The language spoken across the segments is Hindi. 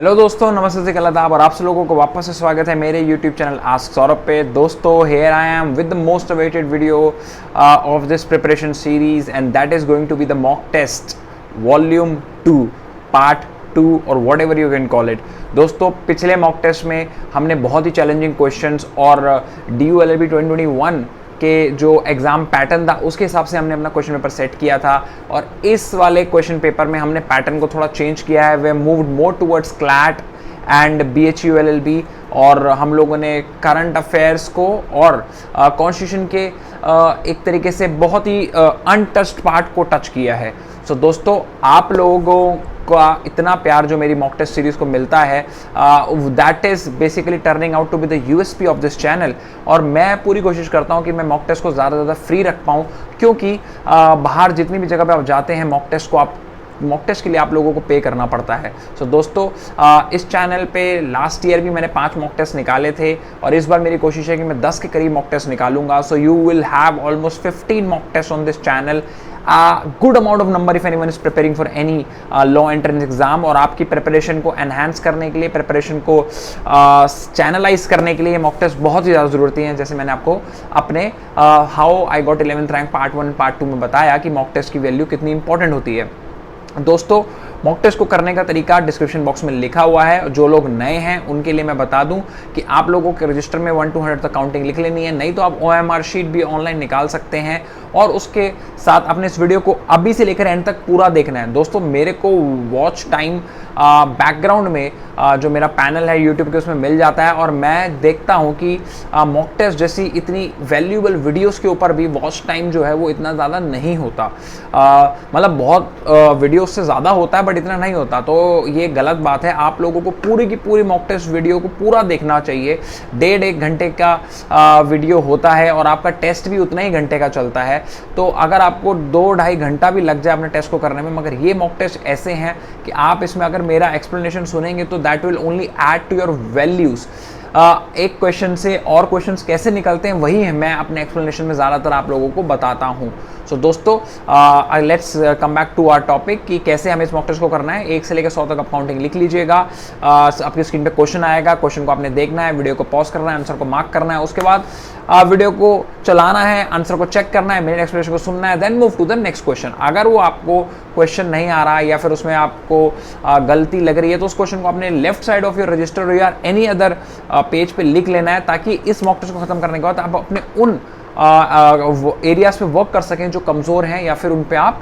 हेलो दोस्तों, नमस्ते से कलादाब और आप सब लोगों को वापस से स्वागत है मेरे यूट्यूब चैनल आस्क सौरभ पे। दोस्तों, here I am with the most awaited video of this preparation series and that is going to be the mock test volume 2 part 2 और whatever you can call it. दोस्तों, पिछले मॉक टेस्ट में हमने बहुत ही चैलेंजिंग क्वेश्चंस और DU LLB 2021 के जो एग्ज़ाम पैटर्न था उसके हिसाब से हमने अपना क्वेश्चन पेपर सेट किया था और इस वाले क्वेश्चन पेपर में हमने पैटर्न को थोड़ा चेंज किया है। वे moved more towards CLAT and BHU LLB और हम लोगों ने करंट अफेयर्स को और कॉन्स्टिट्यूशन के एक तरीके से बहुत ही अनटच्ड पार्ट को टच किया है। सो दोस्तों, आप लोगों का इतना प्यार जो मेरी मॉक टेस्ट सीरीज को मिलता है, that is basically turning out to be the USP of this channel. और मैं पूरी कोशिश करता हूं कि मैं मॉक टेस्ट को ज़्यादा से ज़्यादा फ्री रख पाऊं, क्योंकि बाहर जितनी भी जगह पे आप जाते हैं मॉक टेस्ट के लिए आप लोगों को पे करना पड़ता है। सो दोस्तों, इस चैनल पे लास्ट ईयर भी मैंने 5 मॉक टेस्ट निकाले थे और इस बार मेरी कोशिश है कि मैं 10 के करीब मॉक टेस्ट निकालूंगा। So you will have almost 15 mock test on this channel, good amount of number if anyone is preparing for any law entrance exam. और आपकी प्रिपरेशन को एनहांस करने के लिए, प्रिपरेशन को चैनलाइज करने के लिए मॉक टेस्ट बहुत ही ज़्यादा ज़रूरती हैं। जैसे मैंने आपको अपने how I got 11th rank part 1 part 2 में बताया कि मॉक टेस्ट की वैल्यू कितनी इंपॉर्टेंट होती है। दोस्तों, मॉक टेस्ट को करने का तरीका डिस्क्रिप्शन बॉक्स में लिखा हुआ है। जो लोग नए हैं उनके लिए मैं बता दूं कि आप लोगों के रजिस्टर में 1 to 100 तक काउंटिंग लिख लेनी है, नहीं तो आप OMR शीट भी ऑनलाइन निकाल सकते हैं और उसके साथ अपने इस वीडियो को अभी से लेकर एंड तक पूरा देखना है। दोस्तों, मेरे को वॉच टाइम बैकग्राउंड में जो मेरा पैनल है यूट्यूब के उसमें मिल जाता है और मैं देखता हूं कि मॉक टेस्ट जैसी इतनी वैल्यूएबल वीडियोस के ऊपर भी वॉच टाइम जो है वो इतना ज़्यादा नहीं होता। मतलब बहुत वीडियोस से ज़्यादा होता है बट इतना नहीं होता, तो ये गलत बात है। आप लोगों को पूरी की पूरी मॉक टेस्ट वीडियो को पूरा देखना चाहिए। 1.5 घंटे का वीडियो होता है और आपका टेस्ट भी उतना ही घंटे का चलता है। तो अगर आपको 2-2.5 घंटा भी लग जाए अपने टेस्ट को करने में, मगर ये मॉक टेस्ट ऐसे हैं कि आप इसमें अगर मेरा एक्सप्लेनेशन सुनेंगे तो that will only add to your values. एक क्वेश्चन से और क्वेश्चंस कैसे निकलते हैं वही है मैं अपने एक्सप्लेनेशन में ज़्यादातर आप लोगों को बताता हूँ। सो दोस्तों, let's come back to our topic कि कैसे हमें इस मॉक टेस्ट को करना है। 1 से लेकर 100 तक आप काउंटिंग लिख लीजिएगा। आपकी स्क्रीन पे क्वेश्चन आएगा, क्वेश्चन को आपने देखना है, वीडियो को पॉज करना है, आंसर को मार्क करना है, उसके बाद वीडियो को चलाना है, आंसर को चेक करना है, मेरे एक्सप्लेनेशन को सुनना है, then move to the next question. अगर वो आपको क्वेश्चन नहीं आ रहा है या फिर उसमें आपको गलती लग रही है तो उस क्वेश्चन को अपने left side of your register या एनी अदर पेज पे लिख लेना है, ताकि इस मॉक टेस्ट को खत्म करने के बाद आप अपने उन एरियाज पे वर्क कर सकें जो कमज़ोर हैं या फिर उन पे आप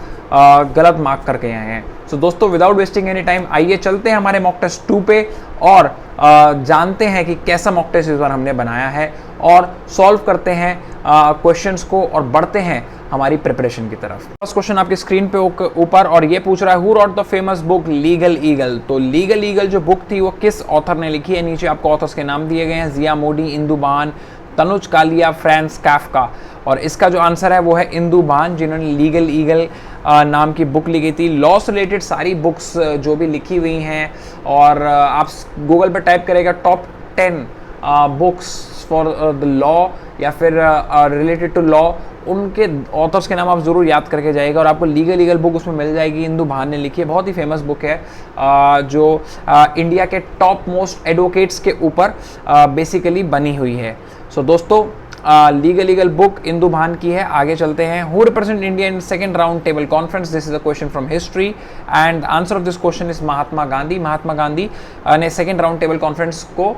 गलत मार्क करके आए हैं। सो दोस्तों, विदाउट वेस्टिंग एनी टाइम आइए चलते हैं हमारे मॉक टेस्ट 2 पे और जानते हैं कि कैसा मॉक टेस्ट इस बार हमने बनाया है और सॉल्व करते हैं क्वेश्चंस को और बढ़ते हैं हमारी प्रिपरेशन की तरफ। फर्स्ट क्वेश्चन आपकी स्क्रीन पे ऊपर और ये पूछ रहा है who rot the famous book legal eagle. तो लीगल ईगल जो बुक थी वो किस ऑथर ने लिखी है? नीचे आपको ऑथर्स के नाम दिए गए हैं, जिया मोडी, इंदु बान, तनुज कालिया, फ्रांस काफ्का। और इसका जो आंसर है वो है इंदु बान, जिन्होंने लीगल ईगल नाम की बुक लिखी थी। लॉ से रिलेटेड सारी बुक्स जो भी लिखी हुई हैं और आप गूगल पर टाइप करेगा top 10 books for the law या फिर रिलेटेड टू लॉ, उनके ऑथर्स के नाम आप ज़रूर याद करके जाइएगा और आपको लीगल बुक उसमें मिल जाएगी। इंदु बान ने लिखी है, बहुत ही फेमस बुक है जो इंडिया के टॉप मोस्ट एडवोकेट्स के ऊपर बेसिकली बनी हुई है। सो दोस्तों, लीगल बुक इंदु बान की है। आगे चलते हैं। Who represent India in second round table conference? This is a question from history and answer of this question is Mahatma Gandhi. Mahatma Gandhi ने सेकंड राउंड टेबल कॉन्फ्रेंस को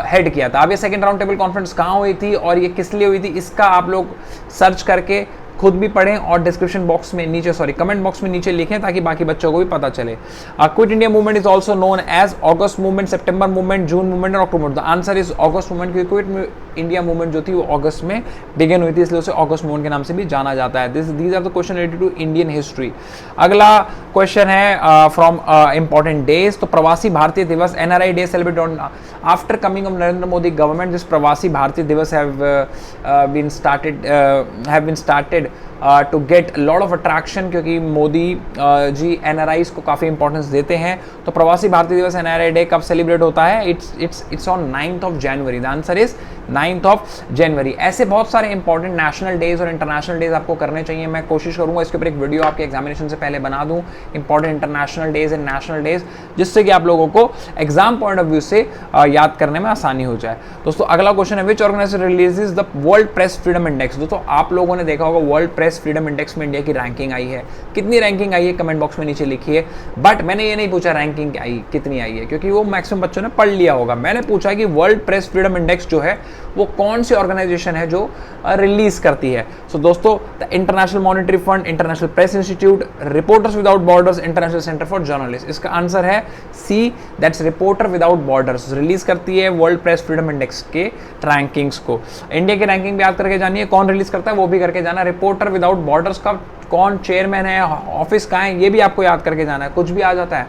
हेड किया था। अब ये सेकंड राउंड टेबल कॉन्फ्रेंस कहाँ हुई थी और ये किस लिए हुई थी, इसका आप लोग सर्च करके खुद भी पढ़ें और डिस्क्रिप्शन बॉक्स में नीचे कमेंट बॉक्स में नीचे लिखें ताकि बाकी बच्चों को भी पता चले। Quit India movement is also known as August movement, September movement, June movement और October. The answer is August movement, क्योंकि क्विट इंडिया मूवमेंट जो थी वो अगस्त में बिगिन हुई थी, इसलिए उसे अगस्त मूवमेंट के नाम से भी जाना जाता है। These are the question related to Indian history. अगला क्वेश्चन है फ्रॉम इंपॉर्टेंट डेज। तो Pravasi Bharatiya Divas, NRI day celebrate on after coming of Narendra Modi government. This Pravasi Bharatiya Divas have been started to get lot of attraction, क्योंकि मोदी जी एनआरआईज को काफ़ी इंपॉर्टेंस देते हैं। तो प्रवासी भारतीय दिवस एनआरआई डे कब सेलिब्रेट होता है? It's on 9th of January। The answer is 9th of January। ऐसे बहुत सारे इंपॉर्टेंट नेशनल डेज और इंटरनेशनल डेज आपको करने चाहिए। मैं कोशिश करूंगा इसके ऊपर एक वीडियो आपके एग्जामिनेशन से पहले बना दूं, important international days and national days, जिससे कि आप लोगों को एग्जाम पॉइंट ऑफ व्यू से याद करने में आसानी हो जाए। दोस्तों अगला क्वेश्चन है, which organisation releases the world press freedom index? दोस्तों आप लोगों ने देखा होगा वर्ल्ड प्रेस फ्रीडम इंडेक्स में इंडिया की रैंकिंग आई है। कितनी रैंकिंग आई है कमेंट बॉक्स में नीचे लिखिए। बट मैंने ये नहीं पूछा रैंकिंग कितनी आई है, क्योंकि वो मैक्सिमम बच्चों ने पढ़ लिया होगा। मैंने पूछा कि वर्ल्ड प्रेस फ्रीडम इंडेक्स जो है वो कौन सी ऑर्गेनाइजेशन है जो रिलीज करती है। सो दोस्तों the international monetary fund, international press institute, reporters without borders, international centre for journalist. इसका आंसर है C, that's reporter without borders release करती है वर्ल्ड प्रेस फ्रीडम इंडेक्स के रैंकिंग्स को। इंडिया की रैंकिंग भी याद करके जानिए, कौन रिलीज करता है वो भी करके जाना। रिपोर्टर विदाउट बॉर्डर्स का कौन चेयरमैन है, ऑफिस कहाँ है, ये भी आपको याद करके जाना है। कुछ भी आ जाता है,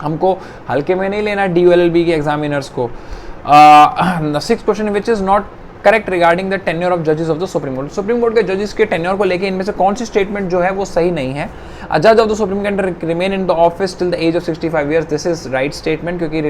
हमको हल्के में नहीं लेना DOLLB के एग्जामिनर्स को। Six question, which is not correct regarding the tenure of जजेस of the supreme court? Supreme court के जजेस के टेन्योर को लेके इनमें से कौन सी स्टेटमेंट जो है वो सही नहीं है? अ जज of the supreme court remain in the office till the age of 65 years, this is right statement, क्योंकि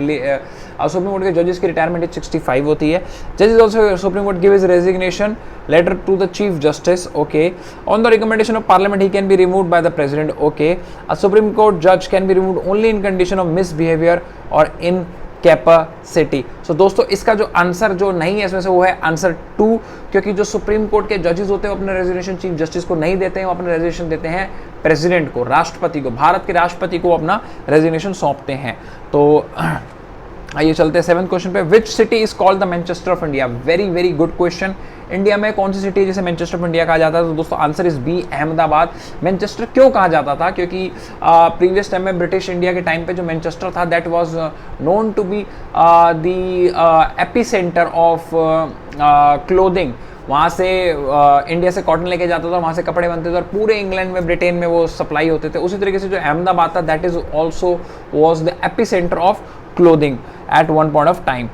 सुप्रीम कोर्ट के जजेस की रिटायरमेंट एज 65 होती है। जजेस also supreme court give his resignation letter to the chief justice, okay. On the recommendation of parliament he can be removed by the president, okay. A supreme court जज can be removed only in condition of misbehaviour और इन कैपेसिटी। सो दोस्तों इसका जो आंसर जो नहीं है इसमें से वो है आंसर 2, क्योंकि जो सुप्रीम कोर्ट के जजेस होते हैं वो अपने रेजिग्नेशन चीफ जस्टिस को नहीं देते हैं, वो अपने रेजिग्नेशन देते हैं प्रेसिडेंट को, राष्ट्रपति को, भारत के राष्ट्रपति को अपना रेजिग्नेशन सौंपते हैं। तो आइए चलते हैं 7th क्वेश्चन पे, which city is called the Manchester of India? Very very good question. India में कौन सी सिटी है जिसे मैनचेस्टर ऑफ इंडिया कहा जाता है? तो दोस्तों answer is B, Ahmedabad. Manchester क्यों कहा जाता था? क्योंकि प्रीवियस टाइम में ब्रिटिश इंडिया के टाइम पे जो मैनचेस्टर था that was known to be the epicentre of clothing. वहाँ से इंडिया से कॉटन लेके जाता था, वहाँ से कपड़े बनते थे और पूरे इंग्लैंड में, ब्रिटेन में वो सप्लाई होते थे। उसी तरीके से जो अहमदाबाद था that is also was the epicentre of clothing at one point of time.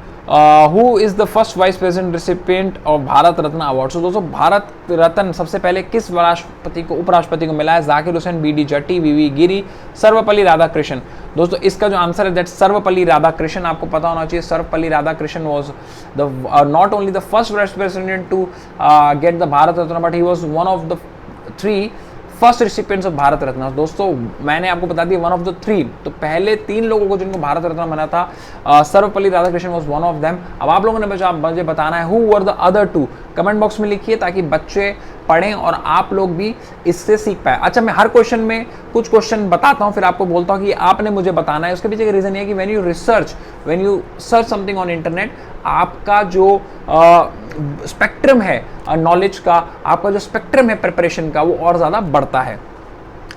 Who is the first vice president recipient of Bharat Ratna award? तो दोस्तों भारत रत्न सबसे पहले किस राष्ट्रपति को, उपराष्ट्रपति को मिला है? जाकिर हुसैन, BD जट्टी, VV गिरी, सर्वपल्ली राधाकृष्णन। दोस्तों इसका जो आंसर है दैट सर्वपल्ली राधाकृष्णन। आपको पता होना चाहिए Sarvepalli Radhakrishnan was the not only the first vice president to get the Bharat Ratna but he was one of the 3 first recipients of Bharat Ratna. दोस्तों मैंने आपको बता दिया वन ऑफ द 3, तो पहले 3 लोगों को जिनको भारत रत्न मिला था Sarvepalli Radhakrishnan was one of them. अब आप लोगों ने मुझे बताना है who were the other 2, comment box में लिखिए ताकि बच्चे पढ़ें और आप लोग भी इससे सीख पाए। अच्छा, मैं हर क्वेश्चन में कुछ क्वेश्चन बताता हूं फिर आपको बोलता हूं कि आपने मुझे बताना है। उसके पीछे का रीजन ये है कि when you search something on internet, आपका जो स्पेक्ट्रम है नॉलेज का, आपका जो स्पेक्ट्रम है प्रिपरेशन का, वो और ज़्यादा बढ़ता है।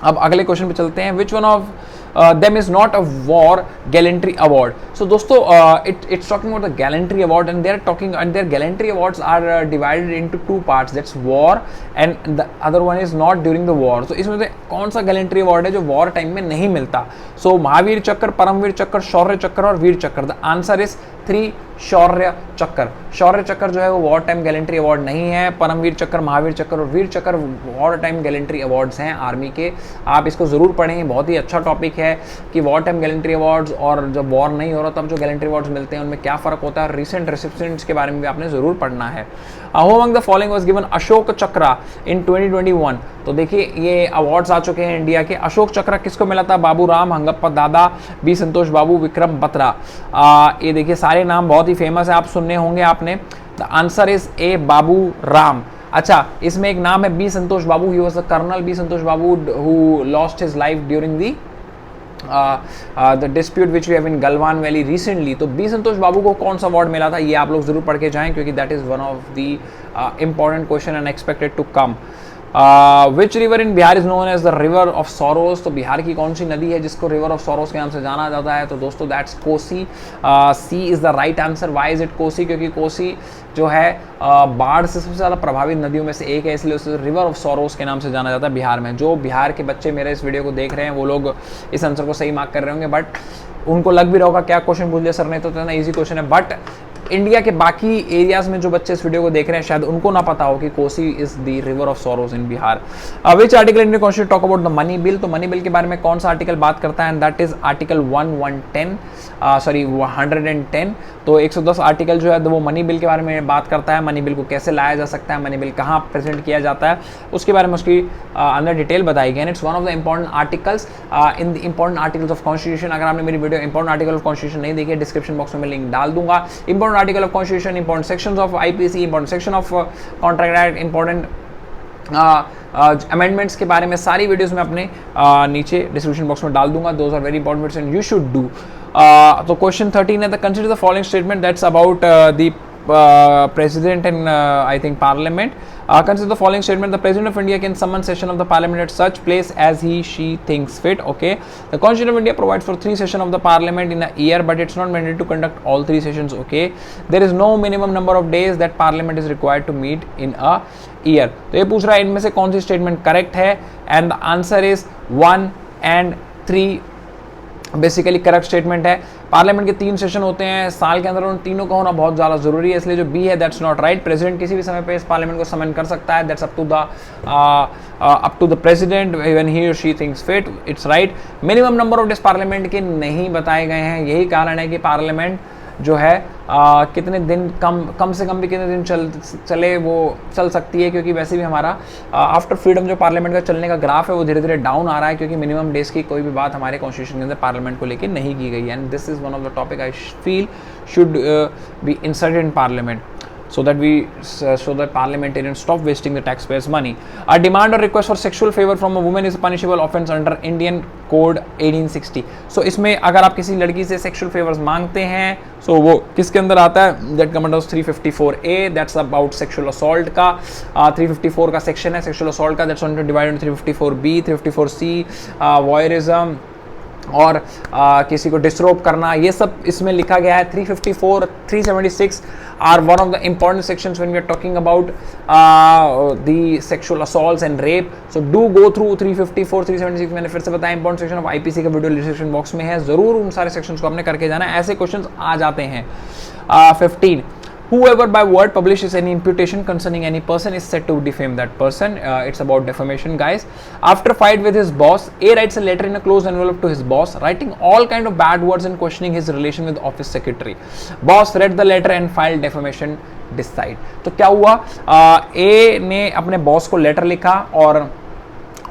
अब अगले क्वेश्चन पे चलते हैं, विच one of them is not a war gallantry award? So दोस्तों it's talking about the gallantry award and their gallantry awards are divided into 2 parts, that's war and the other one is not during the war। so इसमें से कौन सा gallantry award है जो war टाइम में नहीं मिलता? so महावीर चक्र, परमवीर चक्र, शौर्य चक्र और वीर चक्र। द आंसर इज 3 शौर्य चक्र। शौर्य चक्र जो है वो वॉर टाइम गैलेंट्री अवार्ड नहीं है। परमवीर चक्र, महावीर चक्र और वीर चक्र वॉर टाइम गैलेंट्री अवार्ड्स हैं आर्मी के। आप इसको ज़रूर पढ़ें, बहुत ही अच्छा टॉपिक है कि वॉर टाइम गैलेंट्री अवार्ड्स और जब वॉर नहीं हो रहा तब जो गैलेंट्री अवार्ड्स मिलते हैं उनमें क्या फ़र्क होता है। रिसेंट रिसिपिएंट्स के बारे में भी आपने ज़रूर पढ़ना है। Who among the following was given Ashok चक्र इन 2021? तो देखिए ये अवार्ड्स आ चुके हैं इंडिया के। अशोक चक्र किसको मिला था? बाबू राम, हंगप्पा दादा, बी संतोष बाबू, विक्रम बत्रा। ये देखिए सारे नाम बहुत ही फेमस है, आप सुनने होंगे आपने। The answer is A, Babu Ram. अच्छा, इसमें एक नाम है B Santosh Babu, he was the colonel B Santosh Babu who lost his life during the dispute which we have in Galwan valley recently. तो बी संतोष बाबू को कौन सा अवार्ड मिला था, ये आप लोग जरूर पढ़ के जाएं क्योंकि that is one of the important question and expected to come. Which river in Bihar is known as the river of sorrows? तो बिहार की कौन सी नदी है जिसको रिवर ऑफ सॉरोज के नाम से जाना जाता है? तो दोस्तों that's Kosi. C is the right answer. Why is it Kosi? क्योंकि कोसी जो है बाढ़ से सबसे ज़्यादा प्रभावित नदियों में से एक है, इसलिए उसे रिवर ऑफ सॉरोज के नाम से जाना जाता है बिहार में। जो बिहार के बच्चे मेरे इस वीडियो को देख रहे हैं वो लोग इस आंसर को सही मार्क कर रहे होंगे, बट उनको लग भी रहा होगा क्या क्वेश्चन पूछ लिया सर ने, तो इतना ईजी क्वेश्चन है। बट इंडिया के बाकी एरियाज में जो बच्चे इस वीडियो को देख रहे हैं शायद उनको ना पता हो कि Kosi is the river of sorrows in Bihar. Which article in constitution talk about the money bill, तो मनी बिल के बारे में कौन सा आर्टिकल बात करता है, एंड दैट इज आर्टिकल 110। तो 110 आर्टिकल जो है वो मनी बिल के बारे में बात करता है, मनी बिल को कैसे लाया जा सकता है, मनी बिल कहाँ प्रेजेंट किया जाता है, उसके बारे में उसकी अंदर डिटेल बताई गई है। It's one of the important articles in the important articles of constitution. अगर आपने मेरी video important article of constitution नहीं देखी है, डिस्क्रिप्शन बॉक्स में मैं लिंक डाल दूंगा। Important article of constitution, important sections of IPC, important section of contract act, important amendments के बारे में सारी वीडियोस मैं अपने नीचे डिस्क्रिप्शन बॉक्स में डाल दूंगा। Those are very important and you should do. तो क्वेश्चन 13 है, consider the following statement that's about the president and I think parliament. Consider the following statement: the president of India can summon session of the parliament at such place as she thinks fit. Okay, the constitution of India provides for 3 sessions of the parliament in a year, but it's not mandated to conduct all 3 sessions. Okay, there is no minimum number of days that parliament is required to meet in a year. तो ये पूछ रहा है इनमें से कौन सी स्टेटमेंट करेक्ट है, and the answer is 1 and 3 basically correct statement है। पार्लियामेंट के 3 सेशन होते हैं साल के अंदर, उन तीनों का होना बहुत ज़्यादा जरूरी है, इसलिए जो बी है दैट्स नॉट राइट। प्रेसिडेंट किसी भी समय पे इस पार्लियामेंट को समन कर सकता है, that's up to the president when he और she thinks fit, it's right. Minimum number of days parliament के नहीं बताए गए हैं, यही कारण है कि पार्लियामेंट जो है कितने दिन कम से कम भी कितने दिन चले वो चल सकती है, क्योंकि वैसे भी हमारा आफ्टर फ्रीडम जो पार्लियामेंट का चलने का ग्राफ है वो धीरे धीरे डाउन आ रहा है, क्योंकि मिनिमम डेज की कोई भी बात हमारे कॉन्स्टिट्यूशन के अंदर पार्लियामेंट को लेकर नहीं की गई है। And this is one of the topic I feel should be inserted in parliament so that parliamentarians stop wasting the taxpayers' money. A demand or request for sexual favor from a woman is a punishable offence under Indian Code 1860. So इसमें अगर आप किसी लड़की से sexual favors मांगते हैं, so वो किसके अंदर आता है, that comes under 354A, that's about sexual assault का 354 का section है sexual assault का, that's divided into 354B, 354C, voyeurism और किसी को डिस्टर्ब करना, ये सब इसमें लिखा गया है। 354, 376 are one of the important sections when we are talking about the sexual assaults and rape. So do go through 354, 376, मैंने फिर से बताया इंपॉर्टेंट सेक्शन ऑफ आईपीसी का वीडियो डिस्क्रिप्शन बॉक्स में है, जरूर उन सारे सेक्शंस को आपने करके जाना है, ऐसे क्वेश्चंस आ जाते हैं। 15, whoever by word publishes any imputation concerning any person is said to defame that person. It's about defamation, guys. After fight with his boss, A writes a letter in a closed envelope to his boss, writing all kind of bad words and questioning his relation with office secretary. Boss read the letter and filed defamation decide. तो क्या हुआ, A ने अपने बॉस को लेटर लिखा और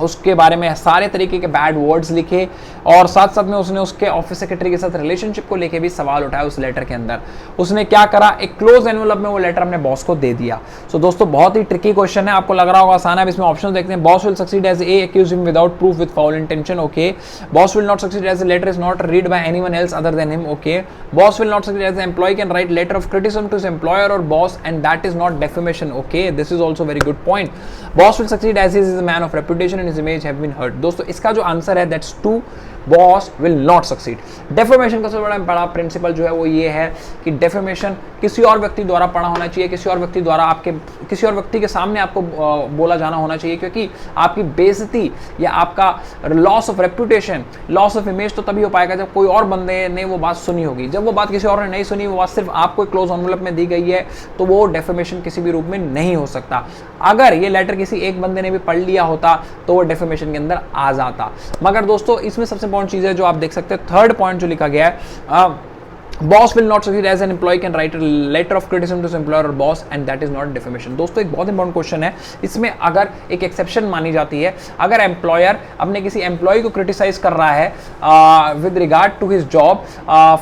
उसके बारे में सारे तरीके के बैड वर्ड्स लिखे, और साथ साथ में उसने उसके ऑफिस सेक्रेटरी के साथ रिलेशनशिप को लेके भी सवाल उठाया उस लेटर के अंदर। उसने क्या करा, एक क्लोज एनवेलप में वो लेटर अपने बॉस को दे दिया। सो दोस्तों बहुत ही ट्रिकी क्वेश्चन है, आपको लग रहा होगा आसान है, इसमें ऑप्शन देखते हैं। Boss will succeed as a accuse him without proof with foul intention, okay. Boss will not succeed as a letter is not read by anyone else other than him, okay. Boss will not succeed as a employee can write letter of criticism to his employer और boss and that is not defamation, okay. This is also very good point. Boss will succeed as he is a man of reputation and his image have been hurt. दोस्तों इसका जो आंसर है that's 2, boss will not succeed. Defamation का सबसे बड़ा प्रिंसिपल जो है वो ये है कि डेफेमेशन किसी और व्यक्ति द्वारा पढ़ा होना चाहिए, किसी और व्यक्ति द्वारा किसी और व्यक्ति के सामने आपको बोला जाना होना चाहिए, क्योंकि आपकी बेइज्जती या आपका loss of reputation, loss of image तो तभी हो पाएगा जब कोई और बंदे ने वो बात सुनी होगी। जब वो बात किसी और ने नहीं सुनी, वो बात सिर्फ आपको क्लोज एनवेलप में दी गई है, तो वो डेफेमेशन किसी भी रूप में नहीं हो सकता। अगर ये लेटर किसी एक बंदे ने भी पढ़ लिया होता तो वो डेफेमेशन के अंदर आ जाता। मगर दोस्तों इसमें सबसे इंपॉर्टेंट चीज है जो आप देख सकते हैं, थर्ड पॉइंट जो लिखा गया है, Boss will not succeed as an employee can write a letter of criticism to his employer or boss and that is not defamation। दोस्तों एक बहुत इंपॉर्टेंट क्वेश्चन है, इसमें अगर एक एक्सेप्शन मानी जाती है, अगर एम्प्लॉयर अपने किसी एम्प्लॉय को क्रिटिसाइज कर रहा है with regard to his job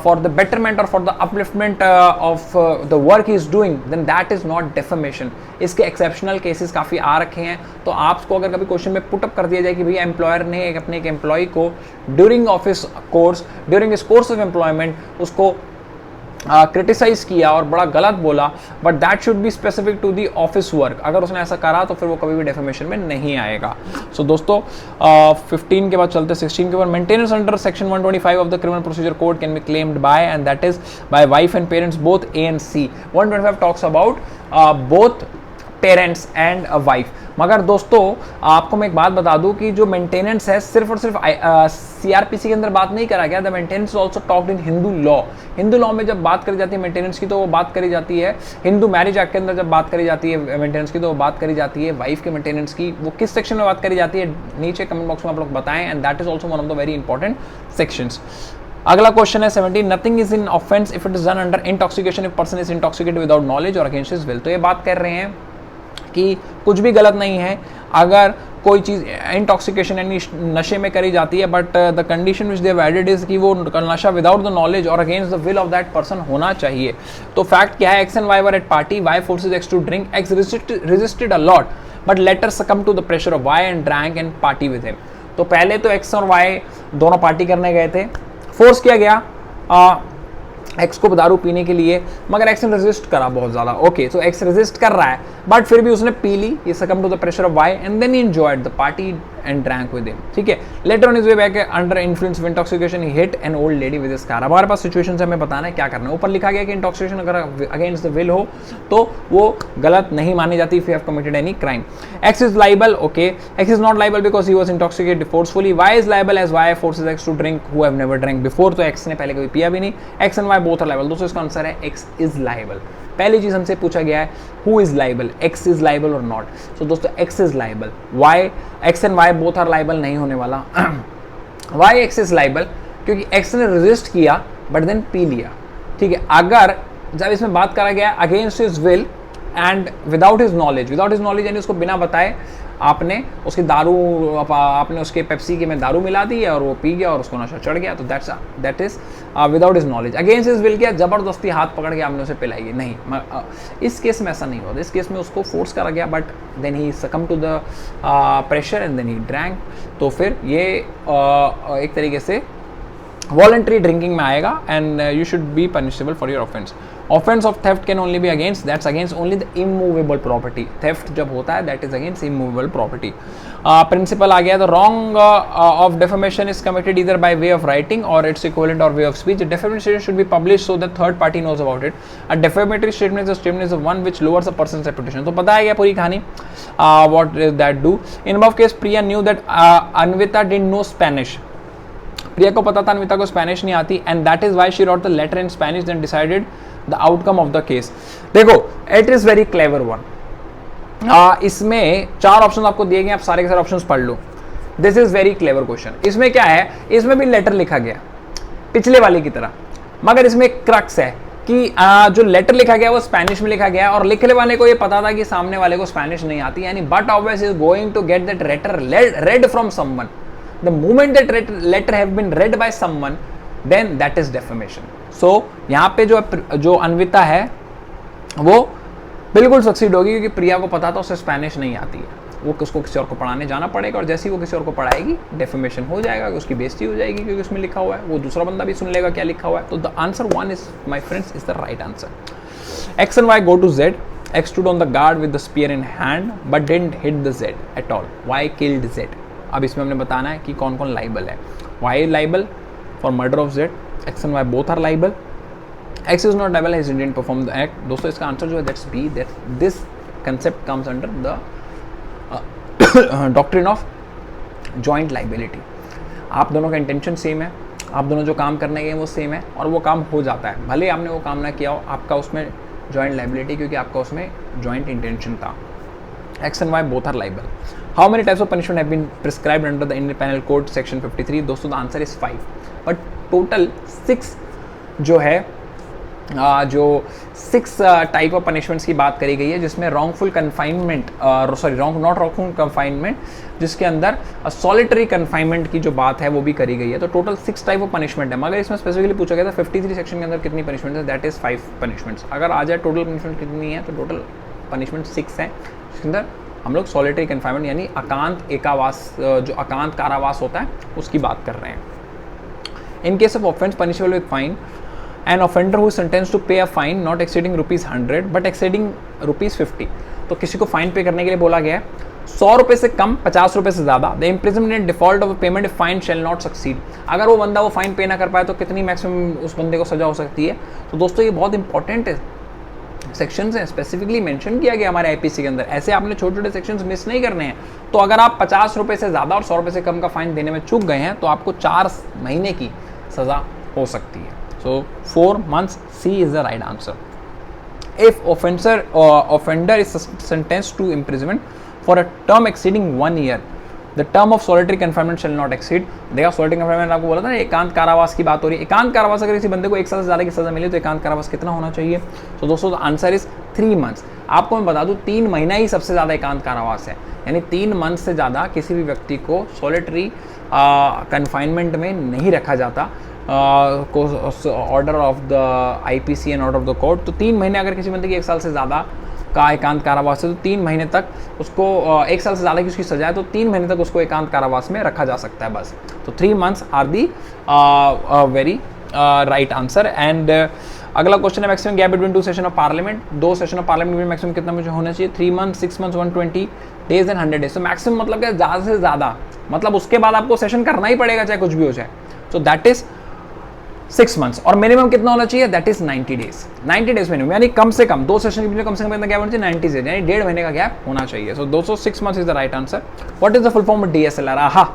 for the betterment और for the upliftment of the work he is doing, then that is not defamation. इसके एक्सेप्शनल केसेस काफी आ रखे हैं, तो आपको अगर कभी क्वेश्चन में पुटअप कर दिया जाए कि भैया एम्प्लॉयर ने अपने एक एम्प्लॉय को ड्यूरिंग ऑफिस कोर्स, ड्यूरिंग इस कोर्स ऑफ एम्प्लॉयमेंट उसको क्रिटिसाइज किया और बड़ा गलत बोला, but that should be specific to the office work. अगर उसने ऐसा करा तो फिर वो कभी भी डेफेमेशन में नहीं आएगा। सो दोस्तों 15 के बाद चलते 16 के ऊपर। Maintenance under section 125 of the criminal procedure code can be claimed by and that is by wife and parents both A and C. 125 talks about both parents and wife. मगर दोस्तों आपको मैं एक बात बता दूं कि जो मेंटेनेंस है सिर्फ और सिर्फ सीआरपीसी के अंदर बात नहीं करा गया, the maintenance is also talked in Hindu law. Hindu law में जब बात करी जाती है मेंटेनेंस की तो वो बात करी जाती है, हिंदू मैरिज एक्ट के अंदर जब बात करी जाती है मेंटेनेंस की तो वो बात करी जाती है वाइफ के मेंटेनेंस की। वो किस सेक्शन में बात करी जाती है नीचे कमेंट बॉक्स में आप लोग बताएं, and that is also one of the very important sections. अगला क्वेश्चन है 17, nothing is in offence if it is done under intoxication if person is intoxicated without knowledge और अगेंस्ट हिज विल। तो ये बात कर रहे हैं कि कुछ भी गलत नहीं है अगर कोई चीज़ इंटॉक्सिकेशन यानी नशे में करी जाती है, but the condition which they have added is कि वो नशा विदाउट द नॉलेज और against the will of that person होना चाहिए। तो फैक्ट क्या है, X and Y were at party, Y forces X to drink, X resisted a lot but later succumb to the pressure of Y and drank and party with him. तो पहले तो एक्स और वाई दोनों पार्टी करने गए थे, फोर्स किया गया एक्स को दारू पीने के लिए, मगर एक्स ने रेजिस्ट करा बहुत ज़्यादा। ओके, सो एक्स रेजिस्ट कर रहा है बट फिर भी उसने पी ली, ये succumb to the pressure of Y and then he enjoyed the party and drank with him. ठीक है, later on his way back under influence of intoxication he hit an old lady with his car. हमारे पास सिचुएशन से हमें बताना है क्या करना है। ऊपर लिखा गया कि इंटॉक्सिकेशन अगर अगेंस्ट द विल हो तो वो गलत नहीं मानी जाती if you have committed any crime. X is liable, okay, X is not liable because he was intoxicated forcefully. Y is liable as Y forces X to drink who have never drink before. तो एक्स ने पहले कभी पिया भी नहीं, X and Y both are liable. दोस्तों इसका आंसर है एक्स इज लाइबल। पहली चीज हमसे पूछा गया है who is liable, X is liable और नॉट। सो दोस्तों X is liable, Y X and Y both are liable नहीं होने वाला। वाई एक्स इज लाइबल क्योंकि एक्स ने रेजिस्ट किया बट देन पी लिया। ठीक है, अगर जब इसमें बात करा गया against his will and without his knowledge यानी उसको बिना बताए आपने उसकी दारू आपने उसके पेप्सी के में दारू मिला दी है और वो पी गया और उसको नशा चढ़ गया, तो that is without his knowledge. Against his will क्या, जबरदस्ती हाथ पकड़ के आपने उसे पिलाई है, नहीं। इस केस में ऐसा नहीं होता, इस केस में उसको फोर्स करा गया but then he succumb to the pressure and then he drank. तो फिर ये एक तरीके से वॉलंटरी ड्रिंकिंग में आएगा and you should be punishable for your offence. Offence of theft can only be against, that's against only the immovable property. Theft जब होता है that is against immovable property. Principle आ गया, the wrong of defamation is committed either by way of writing और इट्स इक्विवेलेंट और way of speech. Defamation should be publish so that third party knows about it. A defamatory statement is a statement is one which lowers a person's reputation. तो पता है क्या पूरी कहानी, what did that do. In above case Priya knew that Anvita didn't know Spanish. Priya को पता था अन्विता को स्पेनिश नहीं आती and that is why she wrote the letter in Spanish then decided the outcome of the case. देखो it is very clever one. इसमें 4 ऑप्शन आपको दिए गए, आप सारे के सारे ऑप्शंस पढ़ लो। This is very clever question. इसमें क्या है, इसमें भी लेटर लिखा गया पिछले वाले की तरह, मगर इसमें क्रक्स है कि जो लेटर लिखा गया वो स्पेनिश में लिखा गया और लिखने वाले को ये पता था कि सामने वाले को स्पेनिश नहीं आती, यानी but obvious is going to get that letter read from someone. The moment that letter have been read by someone, then that is defamation. So यहाँ पे जो अन्विता है वो बिल्कुल सक्सीड होगी क्योंकि प्रिया को पता था उसे स्पेनिश नहीं आती है, वो उसको किसी और को पढ़ाने जाना पड़ेगा और जैसे ही वो किसी और को पढ़ाएगी डेफेमेशन हो जाएगा, उसकी बेइज्जती हो जाएगी क्योंकि उसमें लिखा हुआ है, वो दूसरा बंदा भी सुन लेगा क्या लिखा हुआ है। तो the answer 1 is my friends is the right answer. X and Y go to Z. X stood on the guard with the spear in hand but didn't hit the Z at all. Y killed Z. अब इसमें हमने बताना है कि कौन कौन लाइबल है। Y liable for murder of Z. X and Y both are liable. X is not liable as he didn't perform the act. दोस्तों इसका आंसर जो है that's B. That this concept comes under the doctrine of joint liability. आप दोनों का इंटेंशन सेम है, आप दोनों जो काम करने गए वो सेम है और वो काम हो जाता है, भले आपने वो काम ना किया हो, आपका उसमें जॉइंट लाइबिलिटी क्योंकि आपका उसमें जॉइंट इंटेंशन था। X and Y both are liable. How many types of punishment have been prescribed under the Indian penal code section 53। दोस्तों the answer is 5, but total 6 जो है जो 6 टाइप ऑफ पनिशमेंट्स की बात करी गई है, जिसमें wrongful confinement not wrongful confinement, जिसके अंदर सॉलिटरी कन्फाइनमेंट की जो बात है वो भी करी गई है। तो टोटल 6 टाइप ऑफ पनिशमेंट है, मगर इसमें स्पेसिफिकली पूछा गया था 53 सेक्शन के अंदर कितनी पनिशमेंट है, दैट इज 5 पनिशमेंट्स। अगर आ जाए टोटल पनिशमेंट कितनी है तो टोटल पनिशमेंट 6 है, जिसके अंदर हम लोग सॉलिटरी कन्फाइनमेंट यानी एकांत एकावास, जो एकांत कारावास होता है उसकी बात कर रहे हैं। इन case of offence punishable with fine, an offender who is sentenced to pay a fine not exceeding ₹100 but exceeding ₹50। तो किसी को फाइन पे करने के लिए बोला गया है 100 रुपये से कम, 50 रुपये से ज़्यादा। The imprisonment in default of payment fine shall not succeed. अगर वो बंदा वो फाइन पे ना कर पाए तो कितनी मैक्सिमम उस बंदे को सजा हो सकती है। तो दोस्तों ये बहुत इंपॉर्टेंट सेक्शंस हैं, स्पेसिफिकली मेंशन किया गया हमारे आईपीसी के अंदर। ऐसे आपने छोटे छोटे सेक्शंस मिस नहीं करने हैं। तो अगर आप 50 रुपये से ज़्यादा और 100 रुपये से कम का फाइन देने में चूक गए हैं तो आपको 4 महीने की सज़ा हो सकती है। सो 4 months, C is the right answer. If offender is sentenced to imprisonment for a term exceeding 1 year, the term of solitary confinement shall not exceed. देखा solitary confinement आपको बोला था ना, एकांत कारावास की बात हो रही है। एकांत कारावास अगर किसी बंदे को 1 साल से ज़्यादा की सज़ा मिले तो एकांत कारावास कितना होना चाहिए? तो दोस्तों आंसर इज 3 months। आपको मैं बता दूं 3 महीना ही सबसे ज़्यादा एकांत कारावास है, यानी 3 months से ज़्यादा किसी भी व्यक्ति को सॉलिटरी कन्फाइनमेंट में नहीं रखा जाता order of the IPC and order of the court. तो 3 महीने अगर किसी बंदे की 1 साल से ज़्यादा का एकांत कारावास है तो 3 महीने तक उसको 1 साल से ज़्यादा की उसकी सजा है तो 3 महीने तक उसको एकांत कारावास में रखा जा सकता है बस। तो 3 months are the very right answer. And अगला क्वेश्चन है maximum gap between 2 session of parliament. 2 session of parliament में मैक्सिमम कितना मुझे होना चाहिए? 3 months, 6 months, 120 days and 100 days। तो मैक्सिमम मतलब क्या? ज़्यादा से ज़्यादा, मतलब उसके बाद आपको सेशन करना ही पड़ेगा चाहे कुछ भी हो जाए। तो दैट इज 6 months। और मिनिमम कितना होना चाहिए? That is 90 days। 90 days minimum, यानी कम से कम 2 सेशन के बीच में कम से कम कितना गैप होना चाहिए? 90 days, यानी 1.5 महीने का गैप होना चाहिए। सो 206 months is the right answer. What is the full form of DSLR? आहा,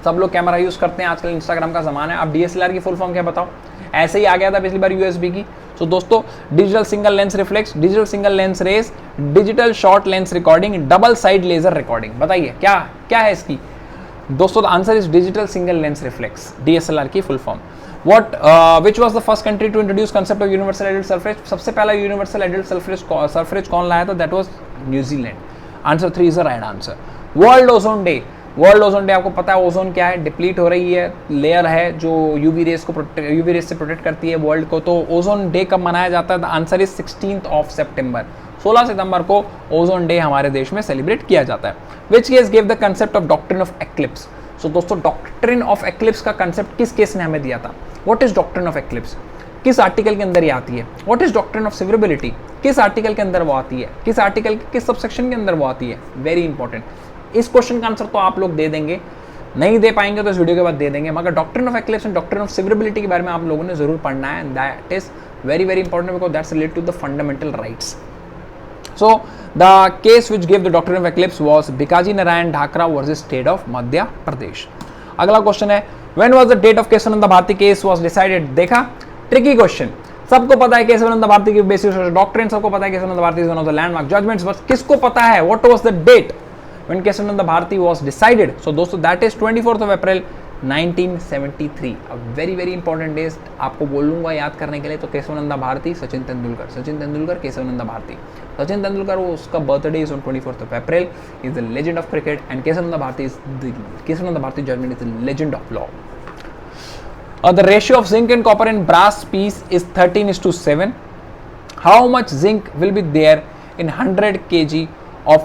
सब लोग कैमरा यूज करते हैं, आजकल इंस्टाग्राम का जमाना है। अब DSLR की फुल फॉर्म क्या बताओ? ऐसे ही आ गया था पिछली बार USB की। तो दोस्तों digital single lens reflex, digital single lens race, digital short lens recording, double side laser recording. बताइए क्या क्या है इसकी? दोस्तों answer is digital single lens reflex, DSLR की full form. Which was the first country to introduce concept of universal adult suffrage? सबसे पहला यूनिवर्सल एडल्ट सफरेज कौन लाया था? That was New Zealand. Answer 3 is the right answer. World ozone day, world ozone day आपको पता है ओजोन क्या है? डिप्लीट हो रही है, लेयर है जो यूवी रेस से प्रोटेक्ट करती है वर्ल्ड को। तो ओजोन डे कब मनाया जाता है? द आंसर इज 16 सितंबर। 16 सितंबर को ओजोन डे हमारे देश में सेलिब्रेट किया जाता है। Which case give the concept of doctrine of eclipse? So दोस्तों डॉक्ट्रिन ऑफ एक्लिप्स का कंसेप्ट किस केस ने हमें दिया था? What is doctrine of eclipse? किस आर्टिकल के अंदर ये आती है? What is doctrine of severability? किस आर्टिकल के अंदर वो आती है? किस आर्टिकल के किस सबसेक्शन के अंदर वो आती है? Very important. इस क्वेश्चन का आंसर तो आप लोग दे देंगे, नहीं दे पाएंगे तो इस वीडियो के बाद दे देंगे, मगर doctrine of eclipse and doctrine of severability के बारे में आप लोगों ने जरूर पढ़ना है। And that is very very important because that's related to the fundamental rights. So the case which gave the doctrine of eclipse was Bikaji Narayan Dhakra versus State of Madhya Pradesh। अगला क्वेश्चन है when was the date of Kesavananda Bharati case was decided? देखा, ट्रिकी क्वेश्चन। सबको पता है केशवानंद भारती की बेसिस डॉक्ट्रिन, सबको पता है Kesavananda Bharati is one of the landmark judgments, बस किसको पता है what was the date when Kesavananda Bharati was decided? So दोस्तों that is 24 April 1973। Very very important days आपको बोलूंगा याद करने के लिए। तो केशवानंद भारती, सचिन तेंदुलकर, केशवानंद भारती। सचिन तेंदुलकर वो उसका birthday is on 24 April, is the legend of cricket. And Kesavananda Bharati judgment is the legend of law. The ratio of zinc and copper in brass piece is 13:7. How much zinc will be there in 100 kg of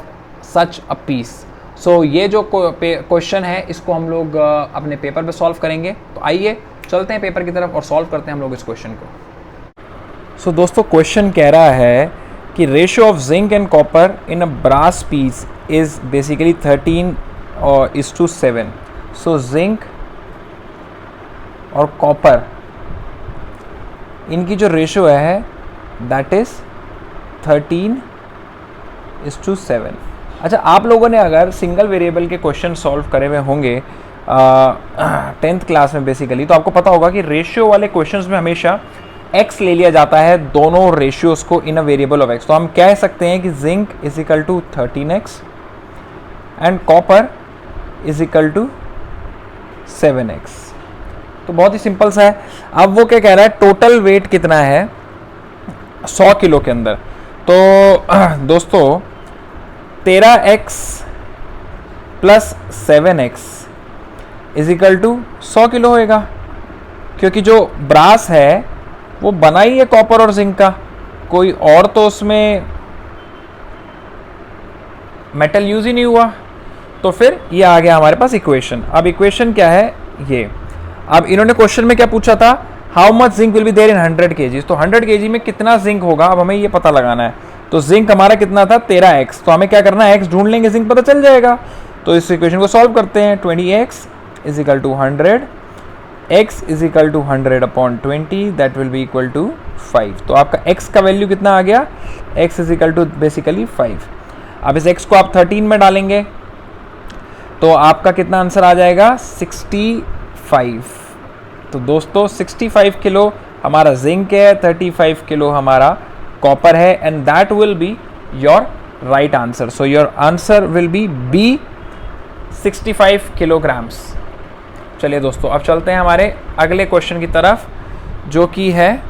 such a piece? So ये जो क्वेश्चन है इसको हम लोग अपने पेपर पे सॉल्व करेंगे। तो आइए चलते हैं पेपर की तरफ और सॉल्व करते हैं हम लोग इस क्वेश्चन को। सो दोस्तों क्वेश्चन कह रहा है कि ratio of zinc and copper in a brass piece is basically 13:7। So zinc और कॉपर इनकी जो रेशियो है दैट इज 13:7। अच्छा, आप लोगों ने अगर सिंगल वेरिएबल के क्वेश्चन सॉल्व करे हुए होंगे 10th क्लास में बेसिकली, तो आपको पता होगा कि रेशियो वाले क्वेश्चंस में हमेशा x ले लिया जाता है दोनों रेशियोज को in a variable of x। तो हम कह सकते हैं कि zinc is equal to 13x and copper is equal to 7x। तो बहुत ही सिंपल सा है। अब वो क्या कह रहा है, टोटल वेट कितना है 100 किलो के अंदर। तो दोस्तों 13x plus 7x is equal to 100 kilo होएगा, क्योंकि जो ब्रास है वो बना ही है कॉपर और जिंक का, कोई और तो उसमें मेटल यूज ही नहीं हुआ। तो फिर ये आ गया हमारे पास इक्वेशन। अब इक्वेशन क्या है ये, अब इन्होंने क्वेश्चन में क्या पूछा था, how much zinc will be there in 100 kg। तो 100 kg में कितना जिंक होगा, अब हमें ये पता लगाना है। तो जिंक हमारा कितना था 13x, तो हमें क्या करना है x ढूंढ लेंगे, जिंक पता चल जाएगा। तो इस इक्वेशन को सॉल्व करते हैं। 20x is equal to 100 x is equal to 100/20 that will be equal to 5। तो आपका x का वैल्यू कितना आ गया, x is equal to basically 5। अब इस x को आप 13 में डालेंगे तो आपका कितना आंसर आ जाएगा 65। तो दोस्तों 65 किलो हमारा जिंक है, 35 किलो हमारा कॉपर है, and that will be your right answer. So your answer will be be 65 kilograms. चलिए दोस्तों अब चलते हैं हमारे अगले क्वेश्चन की तरफ, जो कि है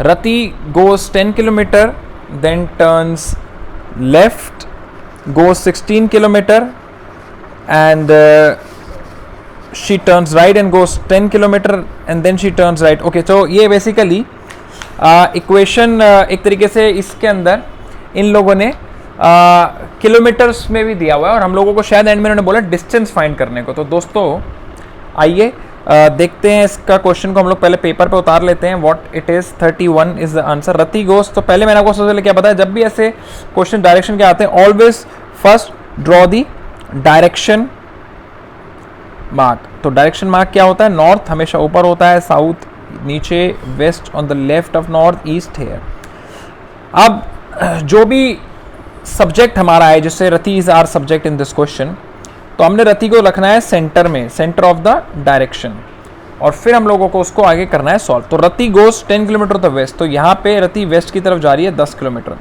Rati goes 10 kilometre then turns left, goes 16 kilometer and she turns right and goes 10 kilometer and then she turns right। okay, तो ये बेसिकली इक्वेशन एक तरीके से इसके अंदर इन लोगों ने किलोमीटर्स में भी दिया हुआ है और हम लोगों को शायद एंड में उन्होंने बोला डिस्टेंस फाइंड करने को। तो दोस्तों आइए देखते हैं इसका क्वेश्चन को हम लोग पहले पेपर पे उतार लेते हैं। What it is 31 is the answer. Rati goes, तो पहले मैंने आपको सबसे पहले क्या बताया, जब भी ऐसे क्वेश्चन डायरेक्शन के आते हैं always first draw the direction mark. तो डायरेक्शन मार्क क्या होता है, नॉर्थ हमेशा ऊपर होता है, साउथ नीचे, west on the left of north, east here. अब जो भी सब्जेक्ट हमारा है, जैसे Rati is our subject in this question, तो हमने रति को रखना है सेंटर में, सेंटर ऑफ द डायरेक्शन, और फिर हम लोगों को उसको आगे करना है सॉल्व। तो रति गोस 10 किलोमीटर द वेस्ट, तो यहाँ पे रति वेस्ट की तरफ जा रही है 10 किलोमीटर,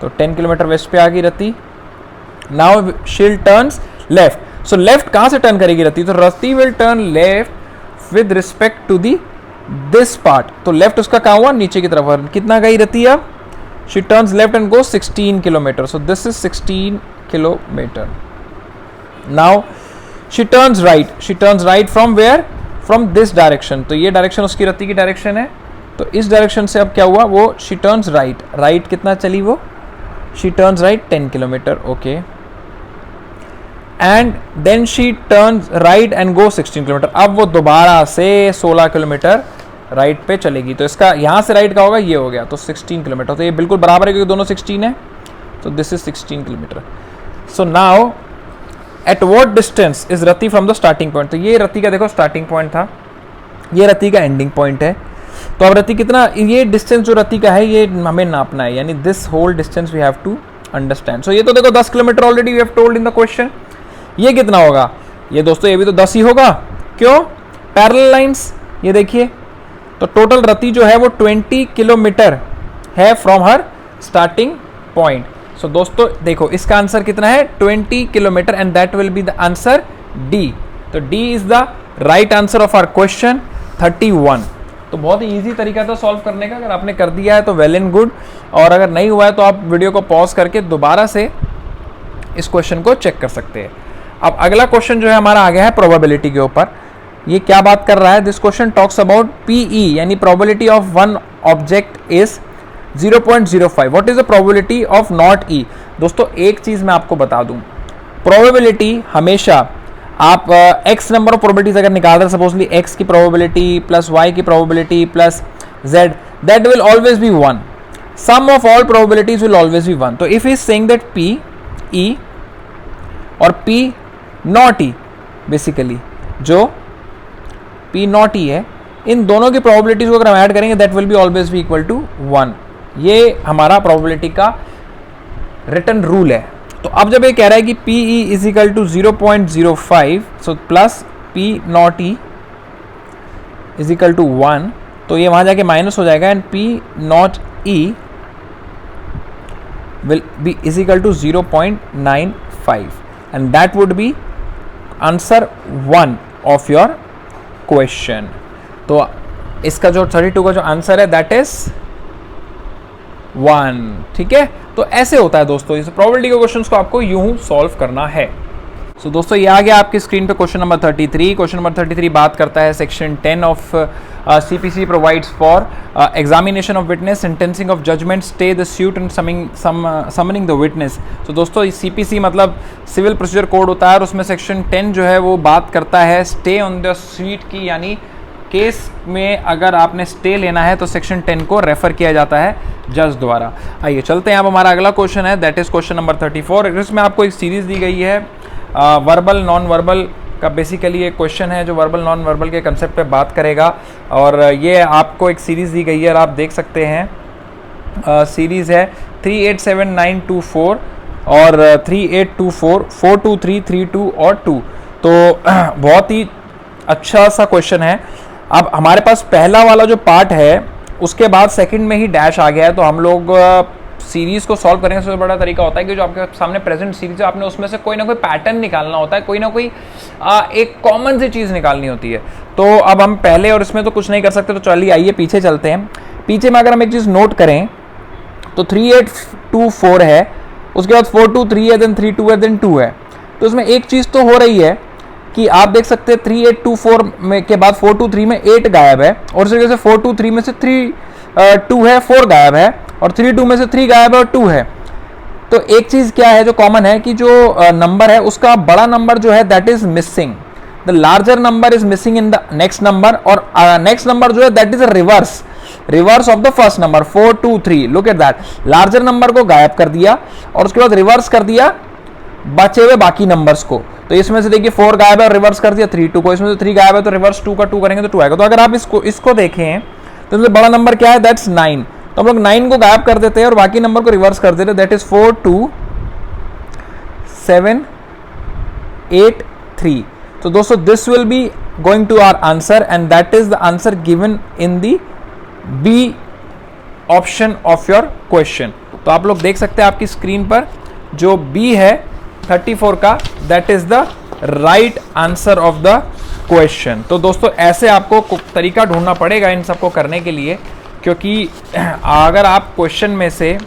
तो 10 किलोमीटर वेस्ट पे आ गई Rati. Now she'll turns left, so left कहाँ से टर्न करेगी रति, तो Rati will turn left with respect to the this part. तो लेफ्ट उसका कहाँ हुआ, नीचे की तरफ। कितना गई रति अब, she turns left and goes 16 kilometre, so this is 16 kilometre. Now she turns right. She turns right from where? From this direction. तो ये डायरेक्शन उसकी रति की डायरेक्शन है, तो इस डायरेक्शन से अब क्या हुआ, वो she turns right. Right कितना चली वो, she turns right 10 kilometre, okay, and then she turns right and go 16 kilometre. अब वो दोबारा से 16 किलोमीटर राइट पे चलेगी। तो इसका यहाँ से राइट का होगा, ये हो गया, तो 16 किलोमीटर। तो ये बिल्कुल बराबर है क्योंकि दोनों 16 है, तो this is 16 kilometre. So now at what distance is Rati from the starting point. तो ये रति का देखो स्टार्टिंग पॉइंट था, ये रति का एंडिंग पॉइंट है। तो अब रति कितना, ये डिस्टेंस जो रति का है ये हमें नापना है, यानी this whole distance we have to understand. So ये तो देखो 10 kilometre already we have told in the question. ये कितना होगा, ये दोस्तों ये भी तो 10 ही होगा, क्यों, पैरेलल लाइंस। ये देखिए, तो टोटल रति जो है वो 20 किलोमीटर है from her starting point. So दोस्तों देखो इसका आंसर कितना है, 20 kilometre, and that will be the answer D. तो D is the right answer of our question 31। तो बहुत ही ईजी तरीका था सॉल्व करने का, अगर आपने कर दिया है तो वेल एंड गुड, और अगर नहीं हुआ है तो आप वीडियो को पॉज करके दोबारा से इस क्वेश्चन को चेक कर सकते हैं। अब अगला क्वेश्चन जो है हमारा आ गया है प्रोबेबिलिटी के ऊपर। ये क्या बात कर रहा है, this question talks about P E, यानी probability of one object is 0.05। What is the probability of not E. दोस्तों एक चीज मैं आपको बता दूं, प्रोबेबिलिटी हमेशा आप x नंबर ऑफ प्रोबेबिलिटीज अगर निकाल रहे हैं, सपोजली x की प्रोबेबिलिटी प्लस y की probability plus z, that will always be 1। Sum of all probabilities will always be 1। तो if is saying that p e और p नॉट e, बेसिकली जो p नॉट e है, इन दोनों की प्रोबेबिलिटीज को अगर हम ऐड करेंगे that will be always be equal to 1। ये हमारा प्रोबेबिलिटी का रिटन रूल है। तो अब जब ये कह रहा है कि P E is equal to 0.05, so plus P not E is equal to 1, तो ये वहां जाके माइनस हो जाएगा, and P not E will be is equal to 0.95, and that would be answer 1 of your question. तो इसका जो 32 का जो आंसर है दैट इज 1। ठीक है, तो ऐसे होता है दोस्तों, इस प्रोबेबिलिटी के क्वेश्चंस को आपको यूं सॉल्व करना है। सो दोस्तों ये आ गया आपकी स्क्रीन पे क्वेश्चन नंबर 33। क्वेश्चन नंबर 33 बात करता है section 10 of CPC provides for examination of witness, sentencing of judgment, stay the suit and summoning the witness. तो दोस्तों CPC मतलब सिविल प्रोसीजर कोड होता है, और उसमें सेक्शन 10 जो है वो बात करता है स्टे ऑन द सीट की, यानी केस में अगर आपने स्टे लेना है तो सेक्शन 10 को रेफर किया जाता है जज द्वारा। आइए चलते हैं, अब हमारा अगला क्वेश्चन है, दैट इज क्वेश्चन नंबर 34। इसमें आपको एक सीरीज दी गई है वर्बल नॉन वर्बल का बेसिकली एक क्वेश्चन है जो वर्बल नॉन वर्बल के कंसेप्ट पे बात करेगा। और ये आपको एक सीरीज़ दी गई है और आप देख सकते हैं सीरीज़ है 387924 और 3824 423 32 और 2। तो बहुत ही अच्छा सा क्वेश्चन है। अब हमारे पास पहला वाला जो पार्ट है उसके बाद सेकंड में ही डैश आ गया है, तो हम लोग सीरीज़ को सॉल्व करने का सबसे बड़ा तरीका होता है कि जो आपके सामने प्रेजेंट सीरीज है आपने उसमें से कोई ना कोई पैटर्न निकालना होता है, कोई ना कोई एक कॉमन सी चीज़ निकालनी होती है। तो अब हम पहले और इसमें तो कुछ नहीं कर सकते, तो चलिए आइए पीछे चलते हैं। पीछे में अगर हम एक चीज़ नोट करें तो 3824 है, उसके बाद 423 है, देन 32 है, देन 2 है। तो इसमें एक चीज़ तो हो रही है कि आप देख सकते हैं 3824 में के बाद 423 में 8 गायब है, और इस तरीके से 423 में से 2 है, 4 गायब है, और 32 में से 3 गायब है और 2 है। तो एक चीज़ क्या है जो कॉमन है कि जो नंबर है उसका बड़ा नंबर जो है that is missing, the larger number is missing in the next number, और नेक्स्ट नंबर जो है that is a reverse of the first number 423। Look at that, larger number को गायब कर दिया और उसके बाद रिवर्स कर दिया बचे हुए बाकी नंबर्स को। तो इसमें से देखिए 4 गायब है और रिवर्स कर दिया 32 को, इसमें से 3 गायब है तो रिवर्स 2 का 2 करेंगे तो 2 आएगा। तो अगर आप इसको देखें तो इसमें बड़ा नंबर क्या है, दैट्स 9। तो हम लोग 9 को गायब कर देते हैं और बाकी नंबर को रिवर्स कर देते हैं, दैट इज 4 2 7 8 3। तो दोस्तों this will be going to our answer and that is the answer given in the B option of your question. तो आप लोग देख सकते हैं आपकी स्क्रीन पर जो बी है 34 का, that is the right answer of the question. तो दोस्तों ऐसे आपको तरीका ढूंढना पड़ेगा इन सबको करने के लिए, क्योंकि अगर आप क्वेश्चन में से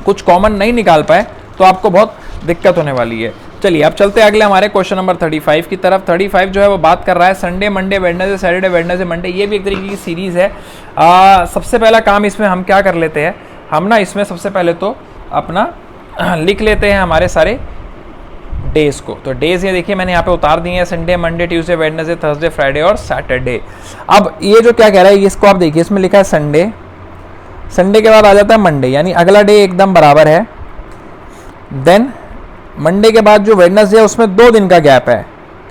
कुछ कॉमन नहीं निकाल पाए तो आपको बहुत दिक्कत होने वाली है। चलिए अब चलते हैं अगले हमारे क्वेश्चन नंबर 35 की तरफ। 35 जो है वो बात कर रहा है Sunday Monday Wednesday Saturday Wednesday Monday, ये भी एक तरीके की सीरीज है। सबसे पहला काम इसमें हम क्या कर लेते हैं, हम ना इसमें सबसे पहले तो अपना लिख लेते हैं हमारे सारे डेज को। तो डेज ये देखिए मैंने यहाँ पे उतार दिए हैं, Sunday Monday Tuesday Wednesday Thursday Friday और सैटरडे। अब ये जो क्या कह रहा है इसको आप देखिए, इसमें लिखा है संडे, संडे के बाद आ जाता है मंडे, यानी अगला डे एकदम बराबर है। देन मंडे के बाद जो वेडनेसडे है उसमें 2 दिन का गैप है।